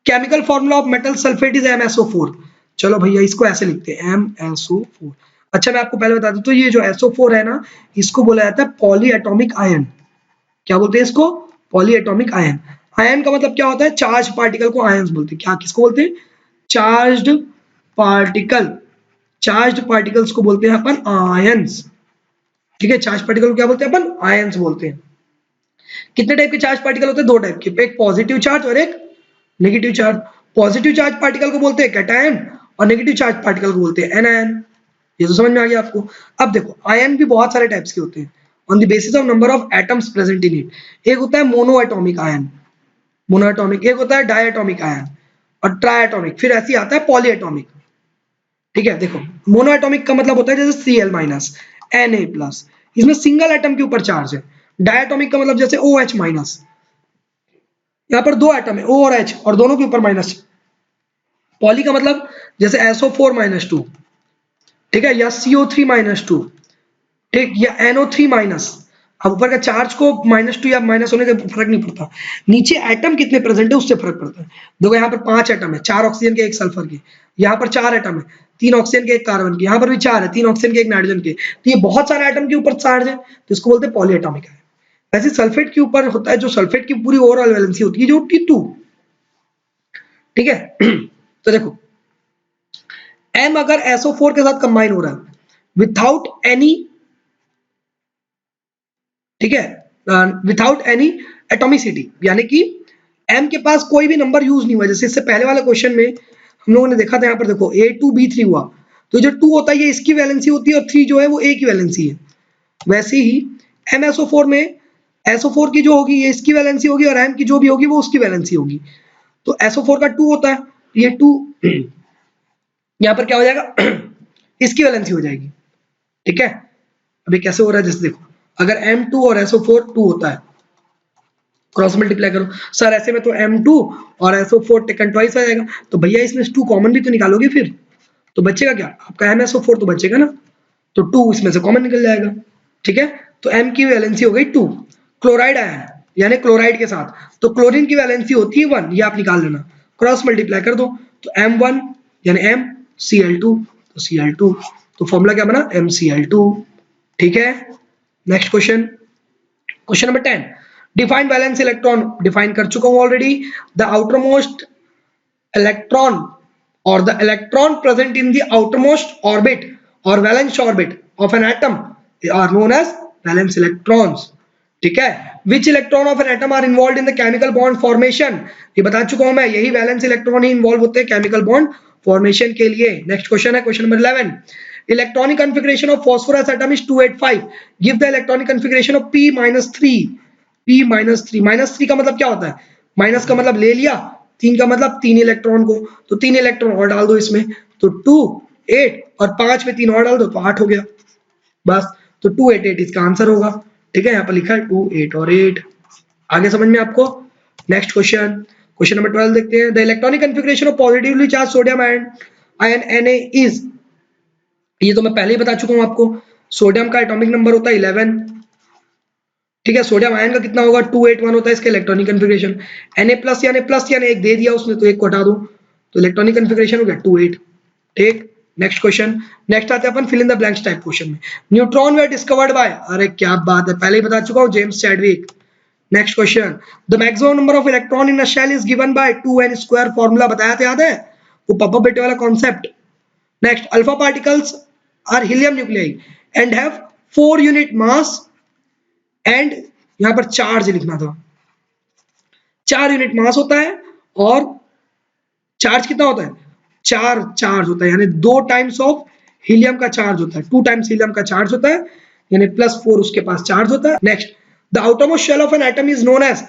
chemical formula of metal sulphate is MsO4। चलो भैया इसको ऐसे लिखते हैं MsO4। अच्छा मैं आपको पहले बता दूं तो ये जो SO4 है ना, इसको बोला जाता है पॉली एटॉमिक आयन। क्या बोलते हैं इसको? Poly atomic ion. आयन का मतलब क्या होता है? चार्ज पार्टिकल को आयंस बोलते हैं। क्या किसको बोलते हैं? Charged particle. चार्ज्ड पार्टिकल्स को बोलते हैं अपन आयंस, ठीक है। चार्ज पार्टिकल को क्या बोलते हैं अपन? आयंस बोलते हैं। कितने टाइप के चार्ज पार्टिकल होते हैं? दो टाइप के, एक पॉजिटिव चार्ज और एक negative charge. Positive charge particle को बोलते हैं कैटायन और नेगेटिव चार्ज पार्टिकल को बोलते हैं एनायन। ये तो समझ में आ गया आपको। अब देखो आयन भी बहुत सारे टाइप्स के होते हैं on the basis of number of atoms present in it. एक होता है मोनो एटॉमिक आयन, मोनोएटॉमिक। एक होता है डायएटॉमिक आयन और ट्राइएटॉमिक। फिर ऐसे आता है पॉलीएटॉमिक, ठीक है। देखो मोनोएटॉमिक का मतलब होता है जैसे Cl- Na+, इसमें सिंगल एटम के ऊपर चार्ज है। डायएटॉमिक का मतलब जैसे OH-, यहाँ पर दो एटम है O और H और दोनों के ऊपर माइनस। पॉली का मतलब जैसे SO4-2, ठीक है, या CO3-2, ठीक, या NO3-। अब ऊपर का चार्ज को -2 या माइनस होने का फर्क नहीं पड़ता, नीचे एटम कितने प्रेजेंट है उससे फर्क पड़ता है। देखो यहाँ पर 5 एटम है, 4 ऑक्सीजन के 1 सल्फर के। यहाँ पर 4 एटम है, 3 ऑक्सीजन के 1 कार्बन के। यहाँ पर भी 4 है, 3 ऑक्सीजन के 1 नाइट्रोजन के। तो ये बहुत सारे एटम के ऊपर चार्ज है, तो इसको बोलते हैं पॉलीएटॉमिक है। वैसे सल्फेट के ऊपर होता है, जो सल्फेट की पूरी ओवरऑल वैलेंसी होती है जो होती है 2, ठीक है। तो देखो M अगर SO4 के साथ कंबाइन हो रहा है विथआउट एनी, ठीक है, विथआउट एनी एटॉमिसिटी, यानी कि M के पास कोई भी नंबर यूज नहीं हुआ। जैसे इससे पहले वाले क्वेश्चन में हम लोगों ने देखा था, यहाँ पर देखो A2B3 हुआ, तो जो 2 होता है ये इसकी वैलेंसी होती है और 3 जो है वो A की वैलेंसी है। वैसे ही MsO4 में SO4 की जो होगी ये इसकी वैलेंसी होगी और M की जो भी होगी वो उसकी वैलेंसी होगी। तो SO4 का 2 होता है, ये 2 यहाँ पर क्या हो जाएगा इसकी वैलेंसी हो जाएगी, ठीक है। अभी कैसे हो रहा है जैसे देखो, अगर M2 और SO4 2 होता है, क्रॉस मल्टीप्लाई करो सर, ऐसे में तो M2 और SO4 टेकन ट्वाइस आ जाएगा। तो भैया इसमें 2 कॉमन भी तो निकालोगे, फिर तो बचेगा क्या आपका MsO4 तो बचेगा ना, तो 2 इसमें से कॉमन निकल जाएगा, ठीक है। तो M की वैलेंसी हो गई 2। क्लोराइड आया है यानी क्लोराइड के साथ, तो क्लोरीन की वैलेंसी होती है 1, ये आप निकाल लेना, क्रॉस मल्टीप्लाई कर दो तो M1 यानी MCl2, तो Cl2, तो फॉर्मूला क्या बना? MCl2, ठीक है। Next question, question number 10, define valence electron. Define कर चुका हूं already. The outermost electron or the electron present in the outermost orbit or valence orbit of an atom are known as valence electrons, ठीक है। which electron of an atom are involved in the chemical bond formation, ये बता चुका हूं मैं, यही valence electron ही involve होते हैं केमिकल बॉन्ड फॉर्मेशन के लिए। नेक्स्ट क्वेश्चन है question number 11, electronic configuration of phosphorus atom is 285, give the electronic configuration of P-3। -3 का मतलब क्या होता है? माइनस का मतलब ले लिया, 3 का मतलब 3 इलेक्ट्रॉन को, तो 3 इलेक्ट्रॉन और डाल दो इसमें, तो 2 8 और 5 में 3 और डाल दो तो 8 हो गया बस। तो 2 8 8 इसका आंसर होगा, ठीक है। यहाँ पर लिखा है 2 8 और 8। आगे समझ में आपको? नेक्स्ट क्वेश्चन, क्वेश्चन नंबर 12 देखते हैं। The electronic configuration of positively charge sodium ion Na is, ये तो मैं पहले ही बता चुका हूं आपको, सोडियम का एटॉमिक नंबर होता है 11, ठीक है। सोडियम आयन का कितना होगा, 281 होता है इसका इलेक्ट्रॉनिक कन्फिग्रेशन। Na+, एक दे दिया उसने तो एक को हटा दो, तो इलेक्ट्रॉनिक कन्फिग्रेशन हो गया 28। ठीक, नेक्स्ट क्वेश्चन। नेक्स्ट आते हैं अपन fill in the blanks type question में। न्यूट्रॉन वर डिस्कवर्ड बाय, अरे क्या बात है, पहले ही बता चुका हूं, James Chadwick. Next question, the maximum number of electron in a shell is given by 2n², formula बताया था, याद है वो पापा बेटे वाला concept. Next, alpha particles are helium nuclei and have 4 unit mass and, यहां पर चार्ज लिखना था, 4 यूनिट मास होता है और चार्ज कितना होता है, 4 चार्ज होता है, यानी 2 टाइम्स ऑफ हीलियम का चार्ज होता है, 2 टाइम्स हीलियम का चार्ज होता है, यानी +4 उसके पास चार्ज होता है। Next, the outermost shell of an atom is known as,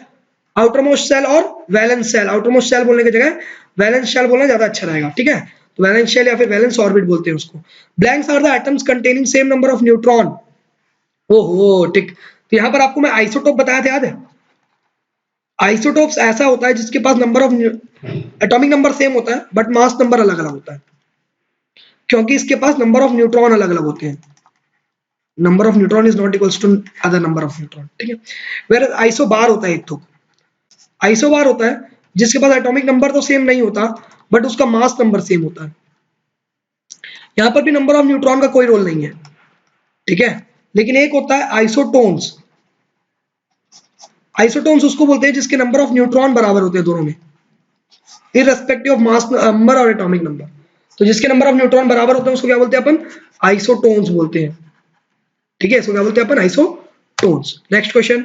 outermost shell और वैलेंस शेल, आउटरमोस्ट शेल बोलने की जगह वैलेंस शेल बोलना ज्यादा अच्छा रहेगा, ठीक है, तो वैलेंस शेल या फिर वैलेंस ऑर्बिट बोलते हैं उसको। Blanks are the atoms containing same number of neutron, ओहो ठीक, तो यहां पर आपको मैं आइसोटोप बताया था, याद है, आइसोटोप्स ऐसा होता है जिसके पास number of atomic number same होता है बट मास नंबर अलग अलग होता है, क्योंकि इसके पास नंबर ऑफ न्यूट्रॉन अलग अलग होते हैं, number of neutron is not equals to other number of neutron, ठीक है। वेयर आइसोबार होता है, एक तो आइसोबार होता है जिसके पास एटॉमिक नंबर तो सेम नहीं होता बट उसका मास नंबर सेम होता है, यहां पर भी नंबर ऑफ न्यूट्रॉन का कोई रोल नहीं है, ठीक है। लेकिन एक होता है आइसोटोन्स, आइसोटोन्स उसको बोलते हैं जिसके नंबर ऑफ न्यूट्रॉन बराबर होते हैं दोनों में, इररेस्पेक्टिव ऑफ मास नंबर और एटॉमिक नंबर, तो जिसके नंबर ऑफ न्यूट्रॉन बराबर होते हैं उसको क्या बोलते हैं अपन, आइसोटोन्स बोलते हैं, ठीक है, इसको क्या बोलते हैं अपन, isotones. Next question,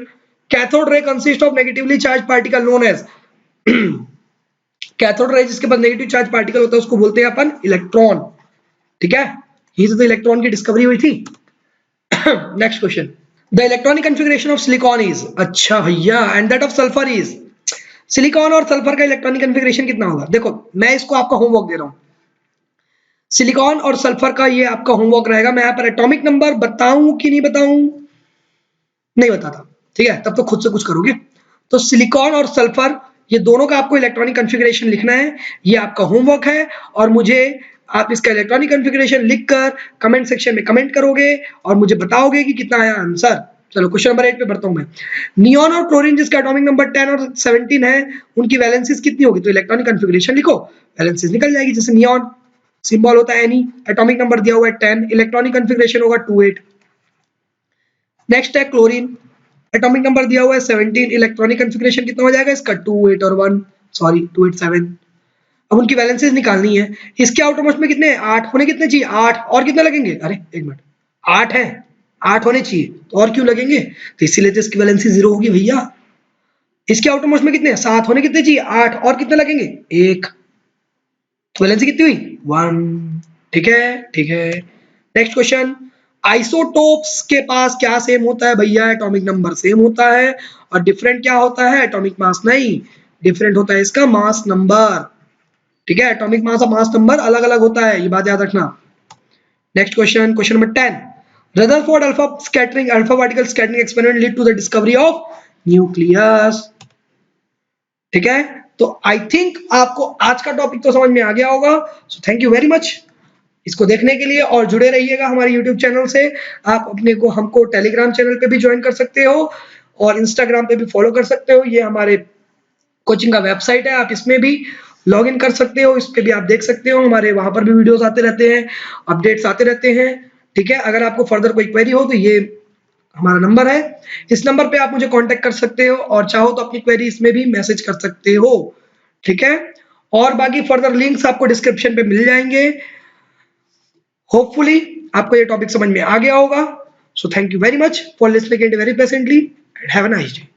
cathode ray consist of negatively charge particle known as, cathode ray जिसके पास नेगेटिव चार्ज पार्टिकल होता है उसको बोलते हैं अपन इलेक्ट्रॉन, ठीक है, यही से तो इलेक्ट्रॉन की डिस्कवरी हुई थी। Next question, the electronic configuration of silicon is, अच्छा भैया, and that of sulphur is, silicon और सल्फर का इलेक्ट्रॉनिक कन्फिगरेशन कितना होगा, देखो मैं इसको आपका होमवर्क दे रहा हूं, सिलिकॉन और सल्फर का ये आपका होमवर्क रहेगा, मैं यहाँ पर एटॉमिक नंबर बताऊं कि नहीं बताऊं, नहीं बताता, ठीक है, तब तो खुद से कुछ करोगे। तो सिलिकॉन और सल्फर ये दोनों का आपको इलेक्ट्रॉनिक कन्फिगरेशन लिखना है, ये आपका होमवर्क है, और मुझे आप इसका इलेक्ट्रॉनिक कन्फिगरेशन लिखकर कमेंट सेक्शन में कमेंट करोगे और मुझे बताओगे कि कितना आया आंसर। चलो क्वेश्चन नंबर 8 पे बढ़ता हूं मैं। नियॉन और क्लोरीन जिसका एटॉमिक नंबर 10 और 17 है, उनकी वैलेंसीज कितनी होगी, तो इलेक्ट्रॉनिक कन्फिगरेशन लिखो, वैलेंसीज निकल जाएगी। जैसे नियॉन सिंबल होता है Ne, एटॉमिक नंबर दिया हुआ है 10, इलेक्ट्रॉनिक कन्फिगरेशन होगा 28। नेक्स्ट है क्लोरीन, एटॉमिक नंबर दिया हुआ है 17, इलेक्ट्रॉनिक कन्फिगरेशन कितना हो जाएगा इसका 28 और 1 सॉरी 287। अब उनकी वैलेंसीज निकालनी है, इसके आउटर मोस्ट में कितने हैं, 8 होने कितने चाहिए, 8 और कितने लगेंगे, अरे एक मिनट, 8 है, 8 होने चाहिए तो और क्यों लगेंगे, तो इसीलिए तो इसकी वैलेंसी 0 होगी भैया। इसके आउटर मोस्ट में कितने हैं, 7 होने कितने चाहिए, 8 और कितने लगेंगे, 1, तो वैलेंसी कितनी हुई, 1, ठीक है, ठीक है। नेक्स्ट क्वेश्चन, आइसोटोप्स के पास क्या सेम होता है भैया, एटॉमिक नंबर सेम होता है, और डिफरेंट क्या होता है, एटॉमिक मास नहीं, डिफरेंट होता है इसका मास नंबर, ठीक है, एटॉमिक मास और मास नंबर अलग अलग होता है, ये बात याद रखना। Next question, question number 10, Rutherford alpha particle scattering experiment lead to the discovery of nucleus, ठीक है। तो आई थिंक आपको आज का टॉपिक तो समझ में आ गया होगा, so thank you very much इसको देखने के लिए, और जुड़े रहिएगा हमारे यूट्यूब चैनल से। आप अपने को हमको टेलीग्राम चैनल पे भी ज्वाइन कर सकते हो और इंस्टाग्राम पे भी फॉलो कर सकते हो, ये हमारे कोचिंग का वेबसाइट है, आप इसमें भी लॉग इन कर सकते हो, इस पे भी आप देख सकते हो, हमारे वहां पर भी वीडियोस आते रहते हैं, अपडेट्स आते रहते हैं, ठीक है। अगर आपको फर्दर कोई क्वेरी हो तो ये हमारा नंबर है, इस नंबर पे आप मुझे कांटेक्ट कर सकते हो, और चाहो तो अपनी क्वेरी इसमें भी मैसेज कर सकते हो, ठीक है। और बाकी फर्दर लिंक्स आपको डिस्क्रिप्शन पे मिल जाएंगे। होपफुली आपको ये टॉपिक समझ में आ गया होगा, so thank you very much for listening it very patiently and have a nice day.